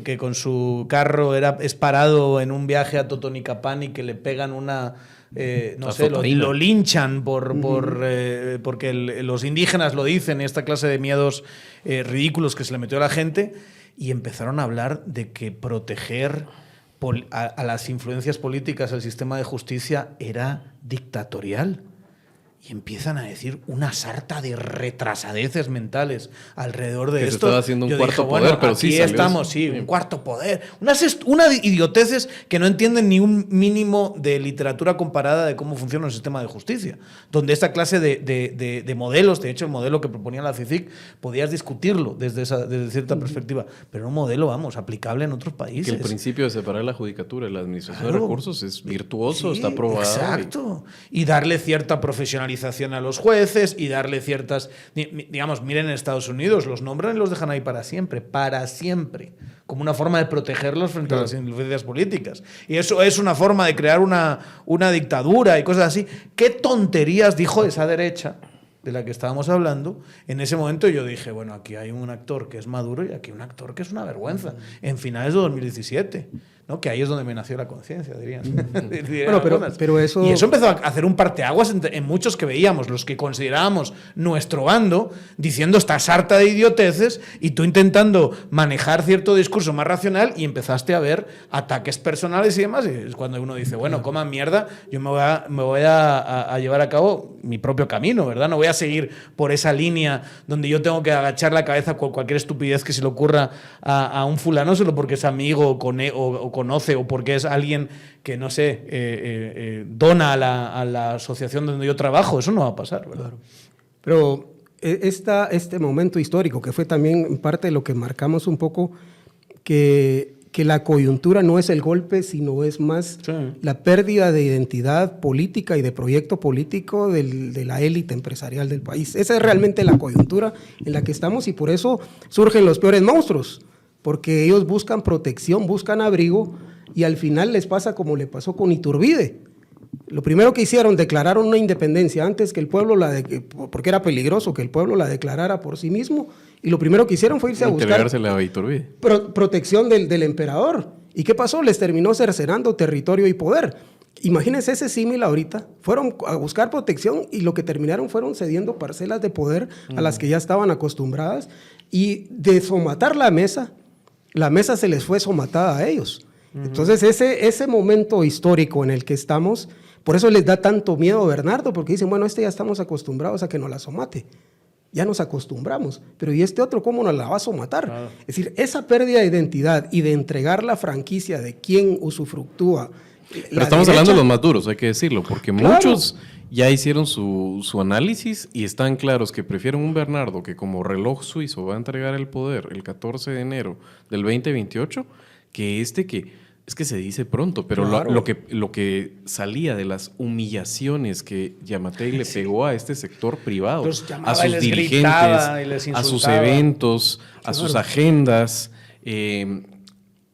que con su carro es parado en un viaje a Totonicapán y que le pegan una... lo linchan porque los indígenas lo dicen, y esta clase de miedos ridículos que se le metió a la gente, y empezaron a hablar de que proteger a las influencias políticas del sistema de justicia era dictatorial. Y empiezan a decir una sarta de retrasadeces mentales alrededor de esto. Se estaba haciendo un cuarto poder, bueno, pero aquí sí estamos, sí, un cuarto poder. Unas idioteces que no entienden ni un mínimo de literatura comparada de cómo funciona el sistema de justicia. Donde esta clase de modelos, de hecho el modelo que proponía la CICIG, podías discutirlo desde cierta perspectiva. Pero un modelo, vamos, aplicable en otros países. Que el principio de separar la judicatura y la administración de recursos es virtuoso, está probado. Exacto. Y darle cierta profesionalidad penalización a los jueces y darle ciertas... Digamos, miren, en Estados Unidos los nombran y los dejan ahí para siempre, como una forma de protegerlos frente a las influencias políticas. Y eso es una forma de crear una dictadura y cosas así. ¿Qué tonterías dijo esa derecha de la que estábamos hablando? En ese momento yo dije, bueno, aquí hay un actor que es maduro y aquí un actor que es una vergüenza. En finales de 2017, ¿no? Que ahí es donde me nació la conciencia, dirían. Bueno, pero eso... Y eso empezó a hacer un parteaguas en muchos que veíamos, los que considerábamos nuestro bando, diciendo esta sarta de idioteces y tú intentando manejar cierto discurso más racional y empezaste a ver ataques personales y demás. Y es cuando uno dice, bueno, coman mierda, yo me voy a llevar a cabo mi propio camino, ¿verdad? No voy a seguir por esa línea donde yo tengo que agachar la cabeza con cualquier estupidez que se le ocurra a un fulano solo porque es amigo o conoce o porque es alguien que, no sé, dona a la asociación donde yo trabajo. Eso no va a pasar, ¿verdad? Claro. Pero este momento histórico, que fue también en parte lo que marcamos un poco, que la coyuntura no es el golpe, sino es más la pérdida de identidad política y de proyecto político de la élite empresarial del país. Esa es realmente la coyuntura en la que estamos y por eso surgen los peores monstruos, porque ellos buscan protección, buscan abrigo y al final les pasa como le pasó con Iturbide. Lo primero que hicieron, declararon una independencia antes que el pueblo porque era peligroso que el pueblo la declarara por sí mismo, y lo primero que hicieron fue irse a buscar protección del emperador. ¿Y qué pasó? Les terminó cercenando territorio y poder. Imagínense ese símil ahorita. Fueron a buscar protección y lo que terminaron fueron cediendo parcelas de poder a las que ya estaban acostumbradas, y de somatar la mesa se les fue somatada a ellos. Entonces ese momento histórico en el que estamos, por eso les da tanto miedo a Bernardo, porque dicen, bueno, ya estamos acostumbrados a que nos la somate, ya nos acostumbramos, pero ¿y este otro cómo nos la va a somatar? Claro. Es decir, esa pérdida de identidad y de entregar la franquicia de quién usufructúa. Pero estamos hablando de los más duros, hay que decirlo, porque muchos ya hicieron su análisis y están claros que prefieren un Bernardo que como reloj suizo va a entregar el poder el 14 de enero del 2028, que es que se dice pronto, pero lo que salía de las humillaciones que Giammattei le pegó a este sector privado, a sus dirigentes, a sus eventos, a sus agendas,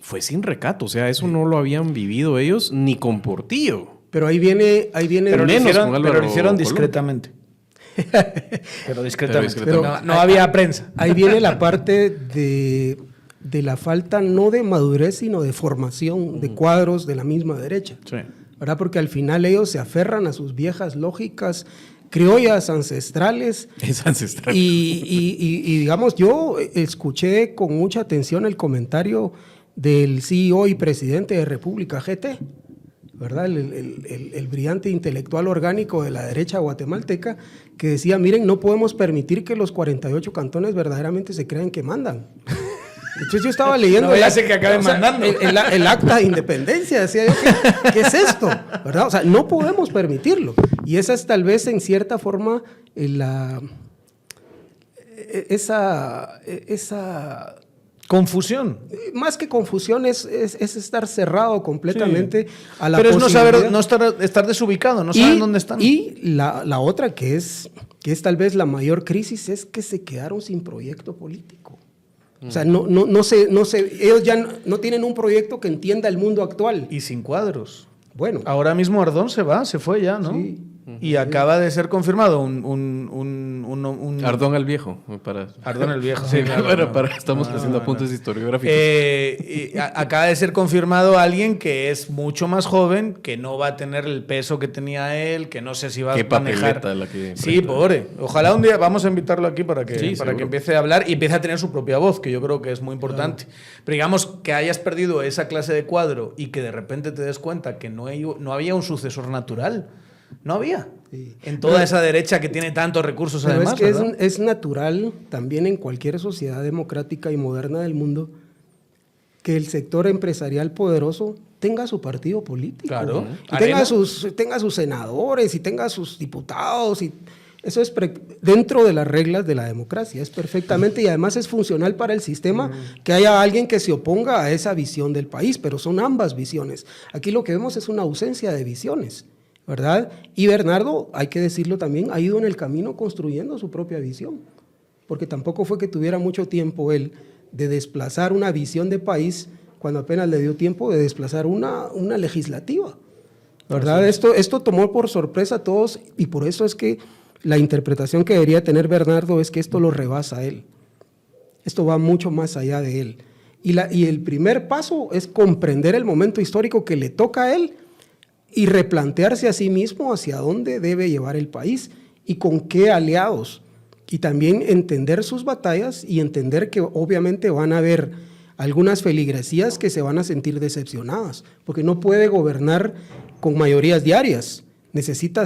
fue sin recato. O sea, eso no lo habían vivido ellos ni con Portillo. Pero ahí viene pero lo hicieron discretamente. Pero discretamente. Pero no había prensa. Ahí viene la parte de la falta no de madurez, sino de formación de cuadros de la misma derecha. Sí. ¿Verdad? Porque al final ellos se aferran a sus viejas lógicas criollas, ancestrales. Es ancestral. Y digamos, yo escuché con mucha atención el comentario del CEO y presidente de República GT, ¿verdad? El brillante intelectual orgánico de la derecha guatemalteca, que decía, miren, no podemos permitir que los 48 cantones verdaderamente se crean que mandan. Entonces yo estaba leyendo... No ya sé que acaben mandando. El acta de independencia, decía yo, ¿qué es esto? ¿Verdad? O sea, no podemos permitirlo. Y esa es tal vez en cierta forma esa confusión. Más que confusión es estar cerrado completamente a la posibilidad. Pero es no saber, estar desubicado, no saben dónde están. Y la otra que es tal vez la mayor crisis es que se quedaron sin proyecto político. O sea, no sé, ellos ya no tienen un proyecto que entienda el mundo actual. Y sin cuadros. Bueno. Ahora mismo Ardón se fue ya, ¿no? Sí. Y acaba de ser confirmado un Ardón el Viejo. Ardón el Viejo. Sí, estamos haciendo apuntes historiográficos. Acaba de ser confirmado alguien que es mucho más joven, que no va a tener el peso que tenía él, que no sé si va a manejar. La que sí, pobre. Ojalá un día vamos a invitarlo aquí para que empiece a hablar y empiece a tener su propia voz, que yo creo que es muy importante. Claro. Pero digamos que hayas perdido esa clase de cuadro y que de repente te des cuenta que no había un sucesor natural. No había. Sí. En toda esa derecha que tiene tantos recursos además. Es que es natural también en cualquier sociedad democrática y moderna del mundo que el sector empresarial poderoso tenga su partido político. Claro. Tenga sus senadores y tenga sus diputados. Y eso es dentro de las reglas de la democracia. Es perfectamente y además es funcional para el sistema que haya alguien que se oponga a esa visión del país, pero son ambas visiones. Aquí lo que vemos es una ausencia de visiones. ¿verdad? Y Bernardo, hay que decirlo también, ha ido en el camino construyendo su propia visión, porque tampoco fue que tuviera mucho tiempo él de desplazar una visión de país cuando apenas le dio tiempo de desplazar una legislativa, ¿verdad? Esto tomó por sorpresa a todos y por eso es que la interpretación que debería tener Bernardo es que esto lo rebasa a él. Esto va mucho más allá de él. Y el primer paso es comprender el momento histórico que le toca a él y replantearse a sí mismo hacia dónde debe llevar el país y con qué aliados. Y también entender sus batallas y entender que obviamente van a haber algunas feligresías que se van a sentir decepcionadas, porque no puede gobernar con mayorías diarias. Necesita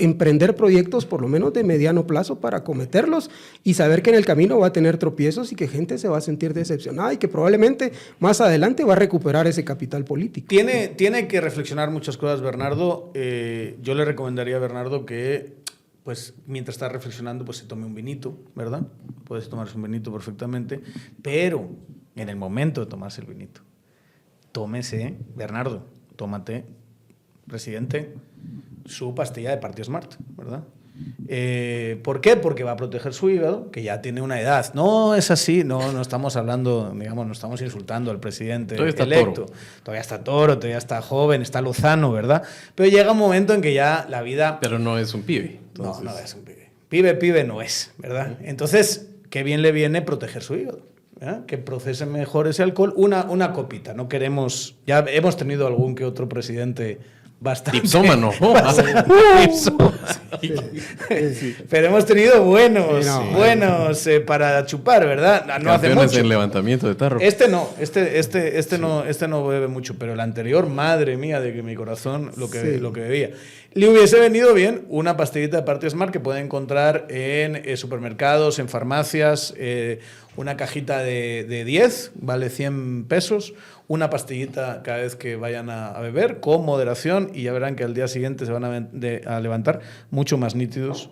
emprender proyectos por lo menos de mediano plazo para acometerlos y saber que en el camino va a tener tropiezos y que gente se va a sentir decepcionada y que probablemente más adelante va a recuperar ese capital político. Tiene que reflexionar muchas cosas, Bernardo. Yo le recomendaría a Bernardo que, pues, mientras está reflexionando, pues se tome un vinito, ¿verdad? Puedes tomarse un vinito perfectamente, pero en el momento de tomarse el vinito, Bernardo, tómate, presidente, su pastilla de Partio Smart, ¿verdad? ¿Por qué? Porque va a proteger su hígado, que ya tiene una edad. No es así, no estamos hablando, digamos, no estamos insultando al presidente electo. Todavía está toro, todavía está joven, está lozano, ¿verdad? Pero llega un momento en que ya la vida... Pero no es un pibe. Entonces... No es un pibe. Pibe no es, ¿verdad? Entonces, qué bien le viene proteger su hígado, ¿verdad? Que procese mejor ese alcohol. Una copita, no queremos... Ya hemos tenido algún que otro presidente... bastante. Tipsómano. Sí. Pero hemos tenido buenos para chupar, ¿verdad? No hace mucho. En levantamiento de tarro. Este no bebe mucho, pero el anterior, madre mía, de que mi corazón lo que bebía. Le hubiese venido bien una pastillita de Partio Smart que puede encontrar en supermercados, en farmacias, una cajita de 10, vale 100 pesos, una pastillita cada vez que vayan a beber, con moderación, y ya verán que al día siguiente se van a levantar mucho más nítidos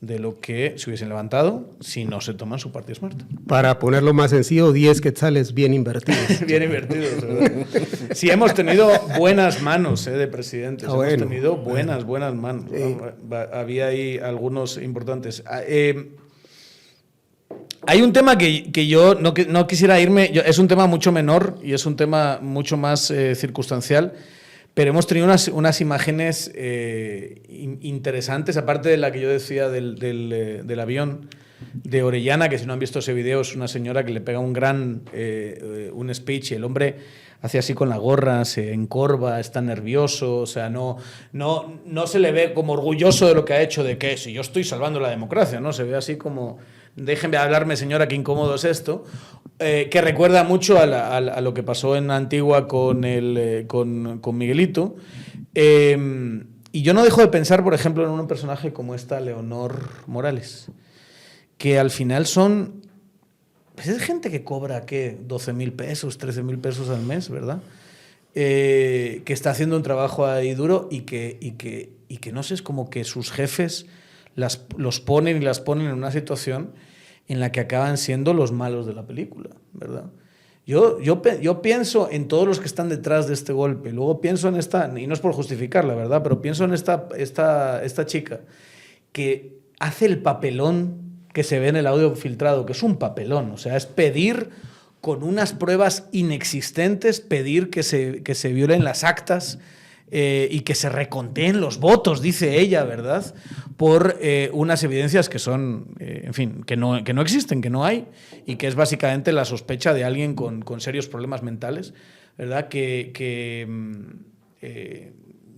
de lo que se hubiesen levantado si no se toman su Partio Smart. Para ponerlo más sencillo, 10 quetzales bien invertidos. Bien invertidos, ¿verdad? Sí, hemos tenido buenas manos de presidentes. Hemos tenido buenas manos. Había ahí algunos importantes. Hay un tema que yo no quisiera irme, es un tema mucho menor y es un tema mucho más circunstancial, pero hemos tenido unas imágenes interesantes, aparte de la que yo decía del avión de Orellana, que si no han visto ese video es una señora que le pega un speech y el hombre hace así con la gorra, se encorva, está nervioso, o sea, no se le ve como orgulloso de lo que ha hecho, de que si yo estoy salvando la democracia, ¿no? Se ve así como... Déjenme hablarme, señora, qué incómodo es esto, que recuerda mucho a lo que pasó en Antigua con Miguelito. Y yo no dejo de pensar, por ejemplo, en un personaje como esta Leonor Morales, que al final pues es gente que cobra, ¿qué? 12.000 pesos, 13.000 pesos al mes, ¿verdad? Que está haciendo un trabajo ahí duro y que no sé, es como que sus jefes los ponen en una situación en la que acaban siendo los malos de la película, ¿verdad? Yo pienso en todos los que están detrás de este golpe, luego pienso en esta, y no es por justificarla, ¿verdad? Pero pienso en esta chica que hace el papelón que se ve en el audio filtrado, que es un papelón, o sea, es pedir con unas pruebas inexistentes, pedir que se violen las actas, y que se reconteen los votos, dice ella, ¿verdad? Por unas evidencias que son, en fin, que no existen, que no hay, y que es básicamente la sospecha de alguien con serios problemas mentales, ¿verdad?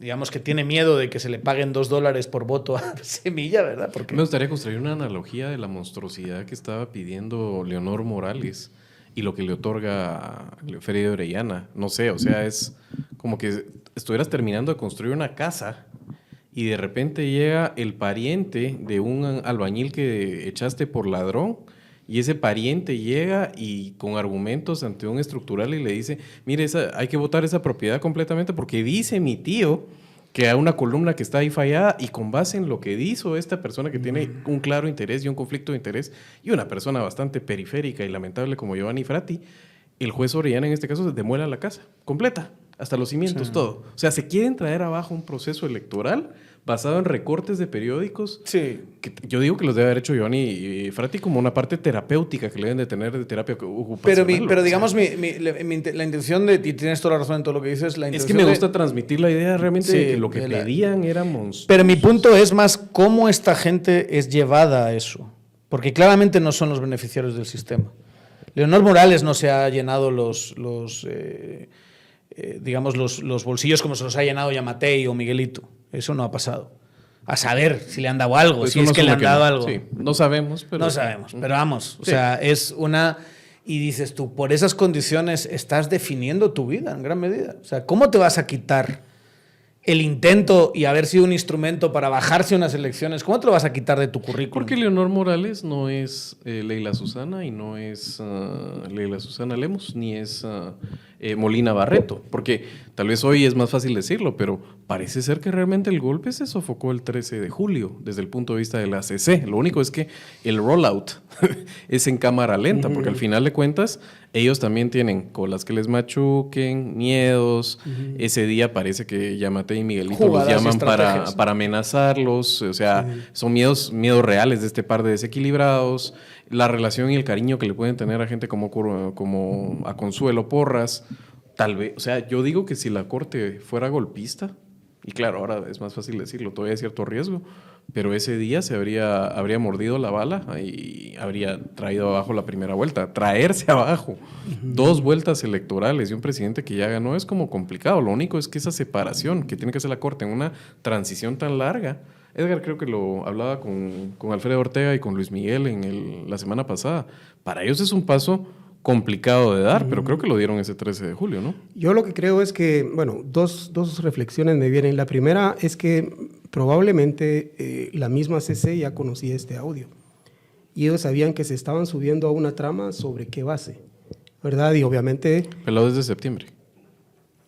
Digamos que tiene miedo de que se le paguen $2 por voto a Semilla, ¿verdad? Porque... Me gustaría construir una analogía de la monstruosidad que estaba pidiendo Leonor Morales y lo que le otorga Feria de Orellana. No sé, o sea, es como que estuvieras terminando de construir una casa y de repente llega el pariente de un albañil que echaste por ladrón y ese pariente llega y con argumentos ante un estructural y le dice, mire, hay que botar esa propiedad completamente porque dice mi tío que hay una columna que está ahí fallada y con base en lo que hizo esta persona que tiene un claro interés y un conflicto de interés y una persona bastante periférica y lamentable como Giovanni Frati, el juez Orellana en este caso demuela la casa completa, hasta los cimientos, todo. O sea, se quieren traer abajo un proceso electoral basado en recortes de periódicos. Sí. Que yo digo que los debe haber hecho Giovanni y Frati como una parte terapéutica que le deben de tener de terapia ocupacional. Pero digamos, la intención de... Y tienes toda la razón en todo lo que dices. Es que me gusta transmitir la idea realmente de que lo que pedían era monstruoso. Pero mi punto es más cómo esta gente es llevada a eso. Porque claramente no son los beneficiarios del sistema. Leonor Morales no se ha llenado los bolsillos como se los ha llenado Yamatei o Miguelito. Eso no ha pasado. A saber si le han dado algo, Pues si es que le han dado algo. Sí, no sabemos, pero... No sabemos, pero vamos. O sea, es una... Y dices tú, por esas condiciones estás definiendo tu vida en gran medida. O sea, ¿cómo te vas a quitar el intento y haber sido un instrumento para bajarse unas elecciones? ¿Cómo te lo vas a quitar de tu currículum? Porque Leonor Morales no es Leila Susana y no es Leila Susana Lemos, ni es Molina Barreto. Porque tal vez hoy es más fácil decirlo, pero parece ser que realmente el golpe se sofocó el 13 de julio desde el punto de vista de la CC. Lo único es que el rollout es en cámara lenta, porque al final de cuentas ellos también tienen colas que les machuquen, miedos. Ese día parece que Yamatei y Miguelito Jugadas los llaman estrategias. para amenazarlos. O sea, son miedos reales de este par de desequilibrados. La relación y el cariño que le pueden tener a gente como a Consuelo Porras. Tal vez, o sea, yo digo que si la corte fuera golpista, y claro, ahora es más fácil decirlo, todavía hay cierto riesgo, pero ese día se habría mordido la bala y habría traído abajo la primera vuelta. Traerse abajo 2 vueltas electorales y un presidente que ya ganó es como complicado. Lo único es que esa separación que tiene que hacer la corte en una transición tan larga. Edgar creo que lo hablaba con Alfredo Ortega y con Luis Miguel la semana pasada. Para ellos es un paso complicado de dar, pero creo que lo dieron ese 13 de julio, ¿no? Yo lo que creo es que, bueno, dos reflexiones me vienen. La primera es que probablemente la misma CC ya conocía este audio y ellos sabían que se estaban subiendo a una trama sobre qué base, ¿verdad? Y obviamente... Pero desde septiembre.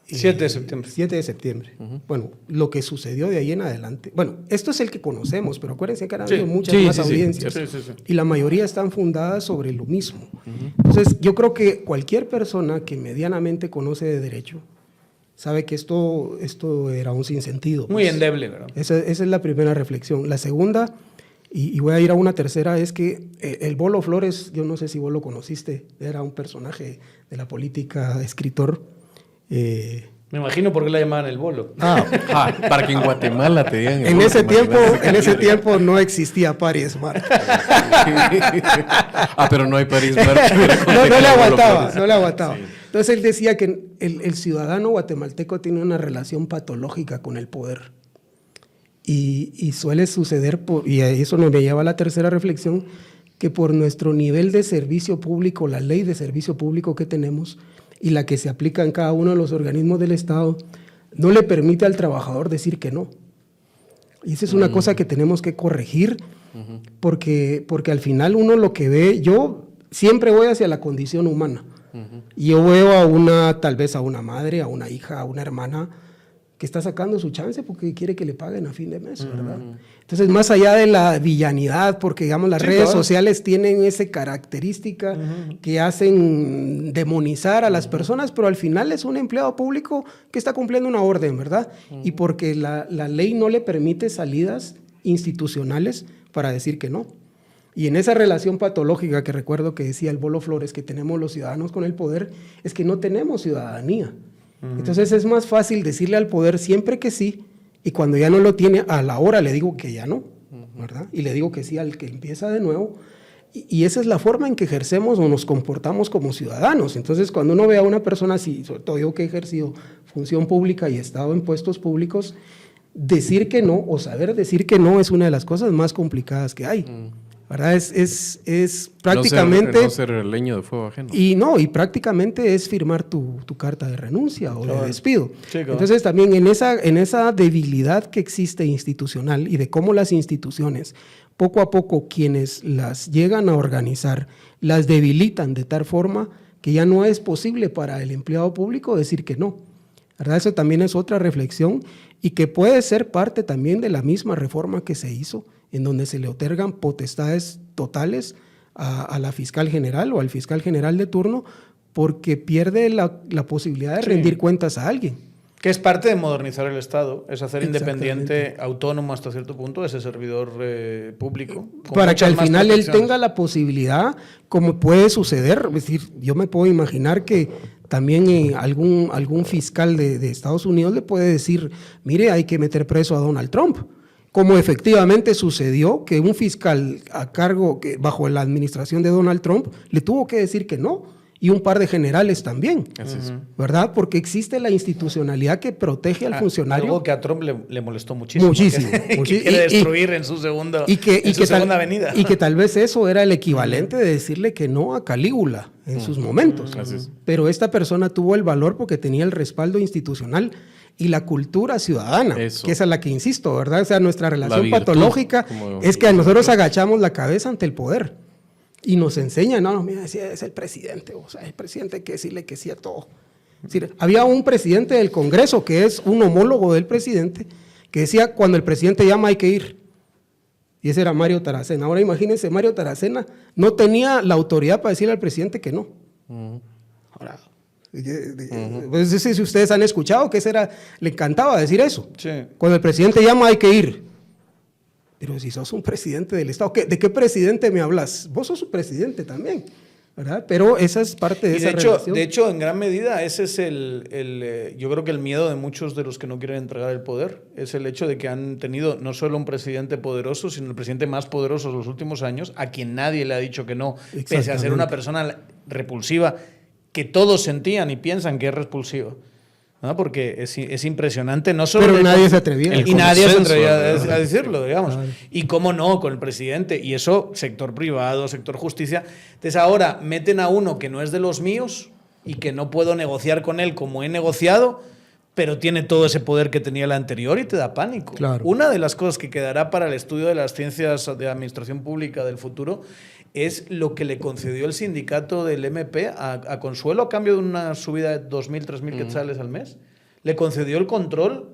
7 de septiembre. 7 de septiembre. Bueno, lo que sucedió de ahí en adelante. Bueno, esto es el que conocemos, pero acuérdense que han habido muchas más audiencias. Sí. Y la mayoría están fundadas sobre lo mismo. Entonces, yo creo que cualquier persona que medianamente conoce de derecho sabe que esto era un sinsentido. Muy endeble, ¿verdad? Esa es la primera reflexión. La segunda, y voy a ir a una tercera, es que el Bolo Flores, yo no sé si vos lo conociste, era un personaje de la política, escritor. Me imagino por qué la llamaban el Bolo. Para que en Guatemala te digan... En ese tiempo no existía Pari Smart. Pero no hay Paris Smart. No le aguantaba. Sí. Entonces él decía que el ciudadano guatemalteco tiene una relación patológica con el poder. Y suele suceder, y eso me lleva a la tercera reflexión, que por nuestro nivel de servicio público, la ley de servicio público que tenemos, y la que se aplica en cada uno de los organismos del Estado, no le permite al trabajador decir que no. Y esa es una cosa que tenemos que corregir, porque al final uno lo que ve, yo siempre voy hacia la condición humana. Y yo veo tal vez a una madre, a una hija, a una hermana, que está sacando su chance porque quiere que le paguen a fin de mes, ¿verdad? Entonces, más allá de la villanidad, porque digamos las redes sociales tienen esa característica que hacen demonizar a las personas, pero al final es un empleado público que está cumpliendo una orden, ¿verdad? Y porque la ley no le permite salidas institucionales para decir que no. Y en esa relación patológica que recuerdo que decía el Bolo Flores, que tenemos los ciudadanos con el poder, es que no tenemos ciudadanía. Entonces es más fácil decirle al poder siempre que sí, y cuando ya no lo tiene, a la hora le digo que ya no, ¿verdad? Y le digo que sí al que empieza de nuevo. Y esa es la forma en que ejercemos o nos comportamos como ciudadanos. Entonces cuando uno ve a una persona así, sobre todo yo que he ejercido función pública y he estado en puestos públicos, decir que no o saber decir que no es una de las cosas más complicadas que hay. ¿Verdad? Es prácticamente... No ser el leño de fuego ajeno. Y prácticamente es firmar tu carta de renuncia o de despido. Sí, claro. Entonces también en esa debilidad que existe institucional y de cómo las instituciones, poco a poco quienes las llegan a organizar, las debilitan de tal forma que ya no es posible para el empleado público decir que no. ¿Verdad? Eso también es otra reflexión y que puede ser parte también de la misma reforma que se hizo, en donde se le otorgan potestades totales a la fiscal general o al fiscal general de turno porque pierde la posibilidad de rendir cuentas a alguien. Que es parte de modernizar el Estado, es hacer independiente, autónomo hasta cierto punto, ese servidor público. Para que al final él tenga la posibilidad, como puede suceder, es decir, yo me puedo imaginar que también algún fiscal de Estados Unidos le puede decir, mire, hay que meter preso a Donald Trump. Como efectivamente sucedió que un fiscal a cargo, bajo la administración de Donald Trump, le tuvo que decir que no. Y un par de generales también, ¿verdad? Porque existe la institucionalidad que protege al funcionario. Algo que a Trump le molestó muchísimo. Muchísimo. Que quiere destruir en su segunda avenida. Y que tal vez eso era el equivalente de decirle que no a Calígula en sus momentos. Pero esta persona tuvo el valor porque tenía el respaldo institucional y la cultura ciudadana, que es a la que insisto, ¿verdad? O sea, nuestra relación patológica es que nosotros agachamos la cabeza ante el poder. Y nos enseña, no, mira, es el presidente, o sea, el presidente hay que decirle que sí a todo. Es decir, había un presidente del Congreso que es un homólogo del presidente, que decía, cuando el presidente llama hay que ir. Y ese era Mario Taracena. Ahora imagínense, Mario Taracena no tenía la autoridad para decirle al presidente que no. Ahora, pues, si ustedes han escuchado que le encantaba decir eso. Sí. Cuando el presidente llama hay que ir. Pero si sos un presidente del Estado, ¿de qué presidente me hablas? Vos sos un presidente también, ¿verdad? Pero esa es parte de esa relación. De hecho, en gran medida, ese es yo creo que el miedo de muchos de los que no quieren entregar el poder, es el hecho de que han tenido no solo un presidente poderoso, sino el presidente más poderoso de los últimos años, a quien nadie le ha dicho que no, pese a ser una persona repulsiva, que todos sentían y piensan que es repulsiva. ¿No? Porque es impresionante, no solo... Pero nadie se atrevía. Y nadie se atrevía a decirlo, digamos. Claro. Y cómo no, con el presidente. Y eso, sector privado, sector justicia. Entonces ahora meten a uno que no es de los míos y que no puedo negociar con él como he negociado, pero tiene todo ese poder que tenía el anterior y te da pánico. Claro. Una de las cosas que quedará para el estudio de las ciencias de administración pública del futuro es lo que le concedió el sindicato del MP a Consuelo a cambio de una subida de 2.000, 3.000 quetzales al mes. Le concedió el control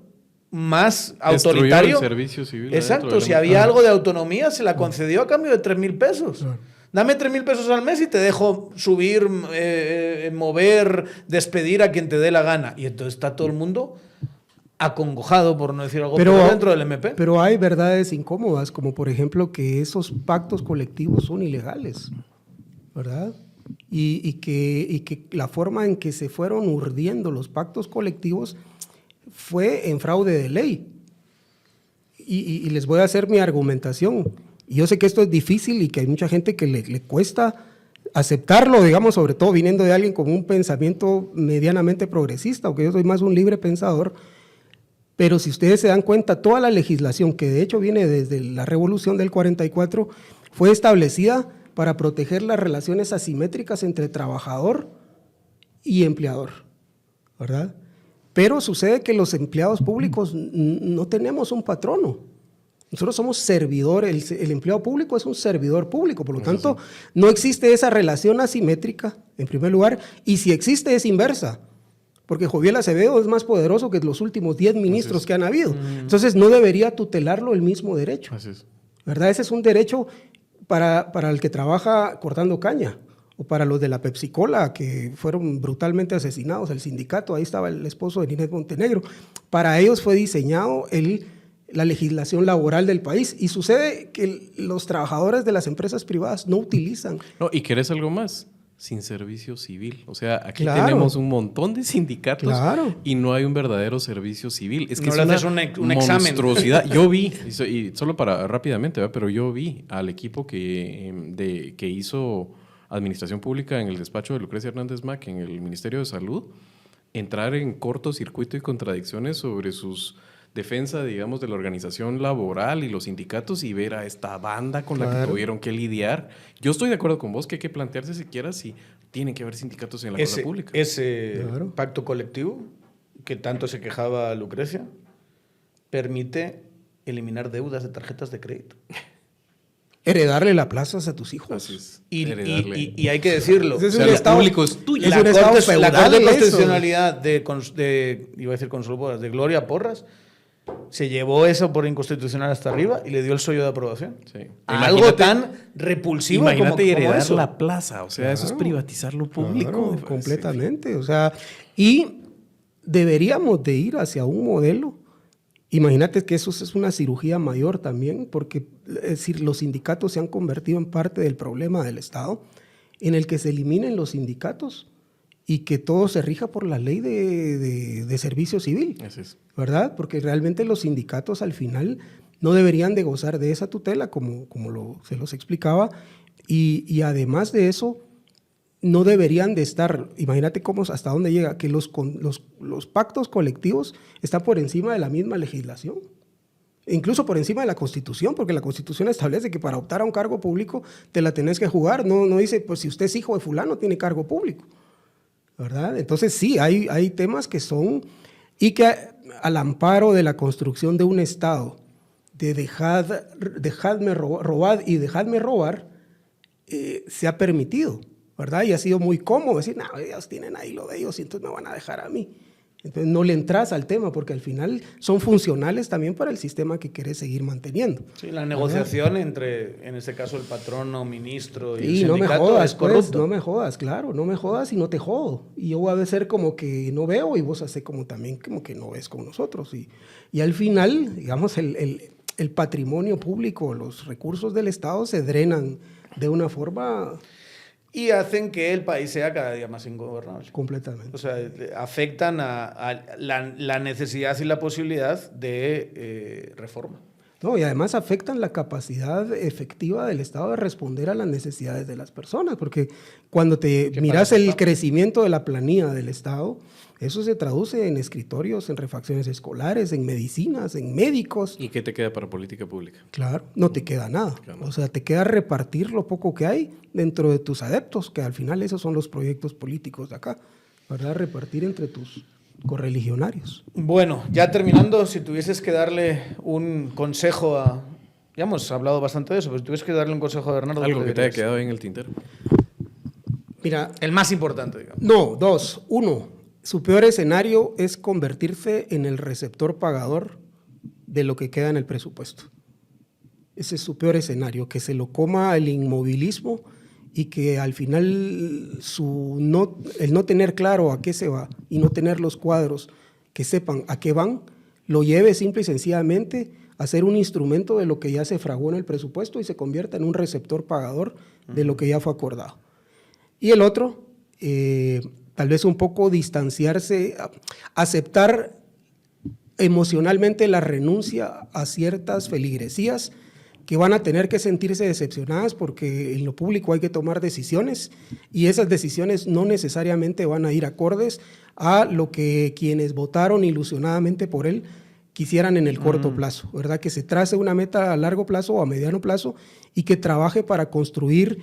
más autoritario. El servicio civil. Exacto, si había algo de autonomía, se la concedió a cambio de 3.000 pesos. Dame 3.000 pesos al mes y te dejo subir, mover, despedir a quien te dé la gana. Y entonces está todo el mundo acongojado, por no decir algo, dentro del MP. Pero hay verdades incómodas, como por ejemplo que esos pactos colectivos son ilegales, ¿verdad? Y que la forma en que se fueron urdiendo los pactos colectivos fue en fraude de ley. Y les voy a hacer mi argumentación. Y yo sé que esto es difícil y que hay mucha gente que le cuesta aceptarlo, digamos, sobre todo viniendo de alguien con un pensamiento medianamente progresista, aunque yo soy más un libre pensador. Pero si ustedes se dan cuenta, toda la legislación, que de hecho viene desde la Revolución del 44, fue establecida para proteger las relaciones asimétricas entre trabajador y empleador, ¿verdad? Pero sucede que los empleados públicos no tenemos un patrono. Nosotros somos servidores, el empleado público es un servidor público, por lo tanto, no existe esa relación asimétrica, en primer lugar, y si existe es inversa. Porque Joviel Acevedo es más poderoso que los últimos 10 ministros que han habido. Entonces no debería tutelarlo el mismo derecho. Así es. ¿Verdad? Ese es un derecho para el que trabaja cortando caña, o para los de la Pepsi-Cola que fueron brutalmente asesinados, el sindicato, ahí estaba el esposo de Ninés Montenegro. Para ellos fue diseñado la legislación laboral del país, y sucede que los trabajadores de las empresas privadas no utilizan. No, ¿y querés algo más? Sin servicio civil. O sea, aquí tenemos un montón de sindicatos y no hay un verdadero servicio civil. Es que no es un monstruosidad. Yo vi, y solo para rápidamente, ¿verdad? Pero yo vi al equipo que hizo administración pública en el despacho de Lucrecia Hernández Mac en el Ministerio de Salud entrar en cortocircuito y contradicciones sobre sus defensa, digamos, de la organización laboral y los sindicatos, y ver a esta banda con la que tuvieron que lidiar. Yo estoy de acuerdo con vos que hay que plantearse siquiera si tienen que haber sindicatos en la cosa pública. Ese pacto colectivo que tanto se quejaba Lucrecia permite eliminar deudas de tarjetas de crédito. Heredarle las plazas a tus hijos. Así es. Y hay que decirlo. O sea, el público es tuyo. La Corte de Constitucionalidad iba a decir Consuelo Porras, de Gloria Porras, se llevó eso por inconstitucional hasta arriba y le dio el sello de aprobación. Sí. A algo tan repulsivo imagínate como heredar eso. la plaza, o sea, eso es privatizar lo público. Claro, completamente, o sea, y deberíamos de ir hacia un modelo. Imagínate que eso es una cirugía mayor también, porque es decir, los sindicatos se han convertido en parte del problema del Estado, en el que se eliminen los sindicatos y que todo se rija por la ley de servicio civil, Así es. ¿verdad? Porque realmente los sindicatos al final no deberían de gozar de esa tutela, como se los explicaba, y además de eso, no deberían de estar, imagínate hasta dónde llega, que los pactos colectivos están por encima de la misma legislación, incluso por encima de la Constitución, porque la Constitución establece que para optar a un cargo público te la tenés que jugar, no dice, pues si usted es hijo de fulano, tiene cargo público, ¿verdad? Entonces sí, hay temas que son, y que al amparo de la construcción de un Estado, de dejadme robar y dejadme robar, se ha permitido, ¿verdad? Y ha sido muy cómodo decir, no, ellos tienen ahí lo de ellos y entonces me van a dejar a mí. Entonces no le entras al tema porque al final son funcionales también para el sistema que querés seguir manteniendo. Sí, la negociación entre, en este caso, el patrono, ministro y el no me sindicato jodas, es corrupto. no me jodas, claro, no me jodas y no te jodo. Y yo voy a ser como que no veo y vos haces como también como que no ves con nosotros. Y al final, digamos, el patrimonio público, los recursos del Estado se drenan de una forma... Y hacen que el país sea cada día más ingobernable. Completamente. O sea, afectan a la necesidad y la posibilidad de reforma. No, y además afectan la capacidad efectiva del Estado de responder a las necesidades de las personas, porque cuando te miras el crecimiento de la planilla del Estado, eso se traduce en escritorios, en refacciones escolares, en medicinas, en médicos. ¿Y qué te queda para política pública? Claro, no te queda nada. O sea, te queda repartir lo poco que hay dentro de tus adeptos, que al final esos son los proyectos políticos de acá, ¿verdad? Repartir entre tus correligionarios. Bueno, ya terminando, si tuvieses que darle un consejo a... Ya hemos hablado bastante de eso, pero si tuvieses que darle un consejo a Bernardo... Algo que te haya quedado en el tintero. Mira, el más importante, digamos. No, dos. Uno, su peor escenario es convertirse en el receptor pagador de lo que queda en el presupuesto. Ese es su peor escenario, que se lo coma el inmovilismo y que al final el no tener claro a qué se va y no tener los cuadros que sepan a qué van, lo lleve simple y sencillamente a ser un instrumento de lo que ya se fraguó en el presupuesto y se convierta en un receptor pagador de lo que ya fue acordado. Y el otro, tal vez un poco distanciarse, aceptar emocionalmente la renuncia a ciertas feligresías que van a tener que sentirse decepcionadas porque en lo público hay que tomar decisiones y esas decisiones no necesariamente van a ir acordes a lo que quienes votaron ilusionadamente por él quisieran en el corto plazo, ¿verdad? Que se trace una meta a largo plazo o a mediano plazo y que trabaje para construir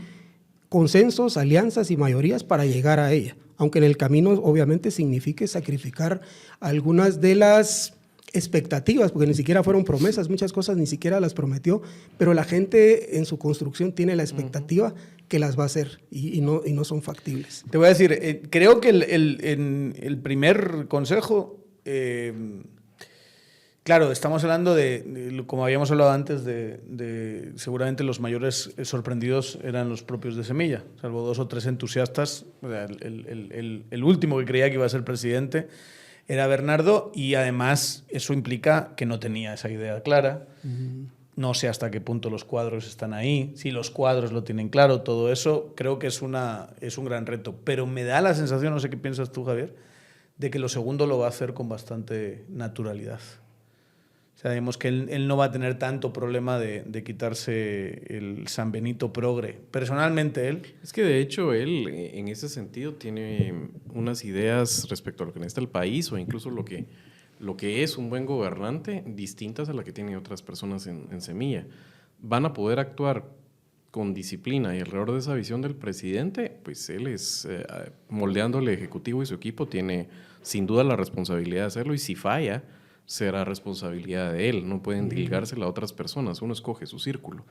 consensos, alianzas y mayorías para llegar a ella, aunque en el camino obviamente signifique sacrificar algunas de las expectativas, porque ni siquiera fueron promesas, muchas cosas ni siquiera las prometió, pero la gente en su construcción tiene la expectativa que las va a hacer y no son factibles. Te voy a decir, creo que el primer consejo, claro, estamos hablando como habíamos hablado antes, de seguramente los mayores sorprendidos eran los propios de Semilla, salvo 2 o 3 entusiastas. O sea, el último que creía que iba a ser presidente era Bernardo y además eso implica que no tenía esa idea clara. No sé hasta qué punto los cuadros están ahí, si los cuadros lo tienen claro, todo eso creo que es un gran reto. Pero me da la sensación, no sé qué piensas tú, Javier, de que lo segundo lo va a hacer con bastante naturalidad. Sabemos que él no va a tener tanto problema de quitarse el San Benito progre. Personalmente él... Es que de hecho él en ese sentido tiene unas ideas respecto a lo que necesita el país o incluso lo que es un buen gobernante distintas a las que tienen otras personas en Semilla. Van a poder actuar con disciplina y alrededor de esa visión del presidente, pues él es moldeando al Ejecutivo y su equipo tiene sin duda la responsabilidad de hacerlo y si falla será responsabilidad de él, no pueden diligársela a otras personas, uno escoge su círculo.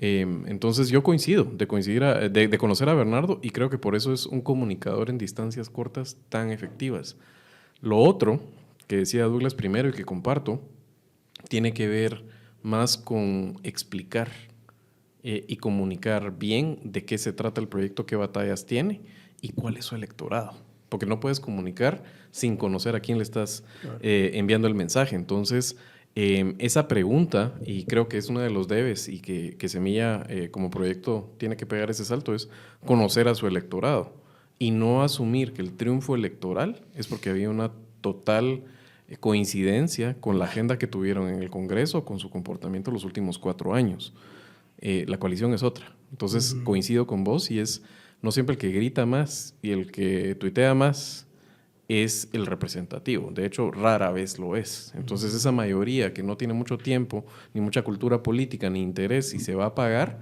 Entonces yo coincido, de conocer a Bernardo y creo que por eso es un comunicador en distancias cortas tan efectivas. Lo otro que decía Douglas primero y que comparto tiene que ver más con explicar y comunicar bien de qué se trata el proyecto, qué batallas tiene y cuál es su electorado. Porque no puedes comunicar sin conocer a quién le estás enviando el mensaje. Entonces, esa pregunta, y creo que es uno de los debes y que Semilla como proyecto tiene que pegar ese salto, es conocer a su electorado y no asumir que el triunfo electoral es porque había una total coincidencia con la agenda que tuvieron en el Congreso, con su comportamiento los últimos 4 años. La coalición es otra. Entonces, coincido con vos y es no siempre el que grita más y el que tuitea más es el representativo. De hecho, rara vez lo es. Entonces, esa mayoría que no tiene mucho tiempo, ni mucha cultura política, ni interés y se va a pagar,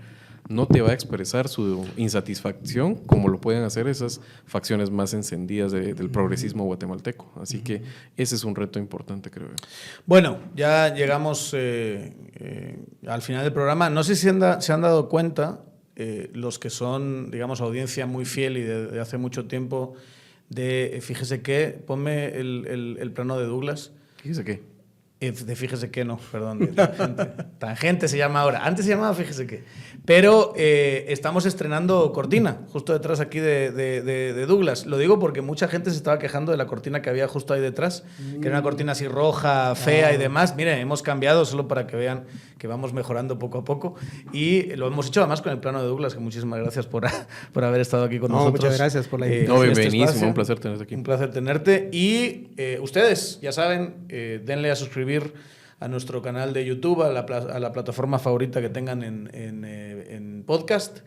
no te va a expresar su insatisfacción como lo pueden hacer esas facciones más encendidas del progresismo guatemalteco. Así que ese es un reto importante, creo yo. Bueno, ya llegamos al final del programa. No sé si se han dado cuenta los que son, digamos, audiencia muy fiel y de hace mucho tiempo fíjese qué, ponme el plano de Douglas. Fíjese qué. Fíjese qué, no, perdón. Tangente. Tangente se llama ahora. Antes se llamaba Fíjese qué. Pero estamos estrenando cortina, justo detrás aquí de Douglas. Lo digo porque mucha gente se estaba quejando de la cortina que había justo ahí detrás, que era una cortina así roja, fea y demás. Miren, hemos cambiado solo para que vean que vamos mejorando poco a poco. Y lo hemos hecho además con el plano de Douglas, que muchísimas gracias por haber estado aquí con nosotros. Muchas gracias por la invitación. Bienvenísimo, un placer tenerte aquí. Un placer tenerte. Y ustedes, ya saben, denle a suscribir a nuestro canal de YouTube, a la plataforma favorita que tengan en podcast.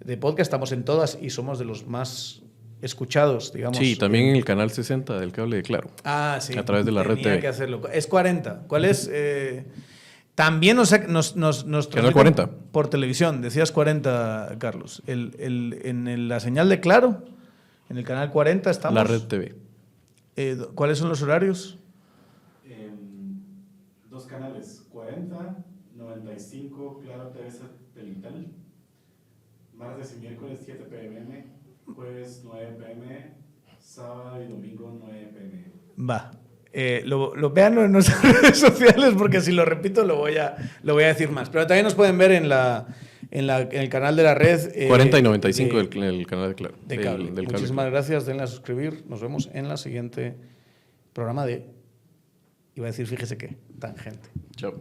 De podcast estamos en todas y somos de los más escuchados, digamos. Sí, también en el canal 60 del cable de Claro. Ah, sí. A través de la red TV. Que hacerlo. Es 40. ¿Cuál es? También nos Canal 40. Por televisión. Decías 40, Carlos. En la señal de Claro, en el canal 40 estamos. La red TV. ¿Cuáles son los horarios? 2 canales, 40, 95, Claro TV satelital, martes y miércoles 7 p.m, jueves 9 p.m, sábado y domingo 9 p.m. Va. Lo vean en nuestras redes sociales porque si lo repito lo voy a decir más. Pero también nos pueden ver en el canal de la red. 40 y 95 el canal de Claro. De cable. Del Muchísimas cable. gracias. Denle a suscribir. Nos vemos en la siguiente programa de... Iba a decir, fíjese qué, Tangente. Chao.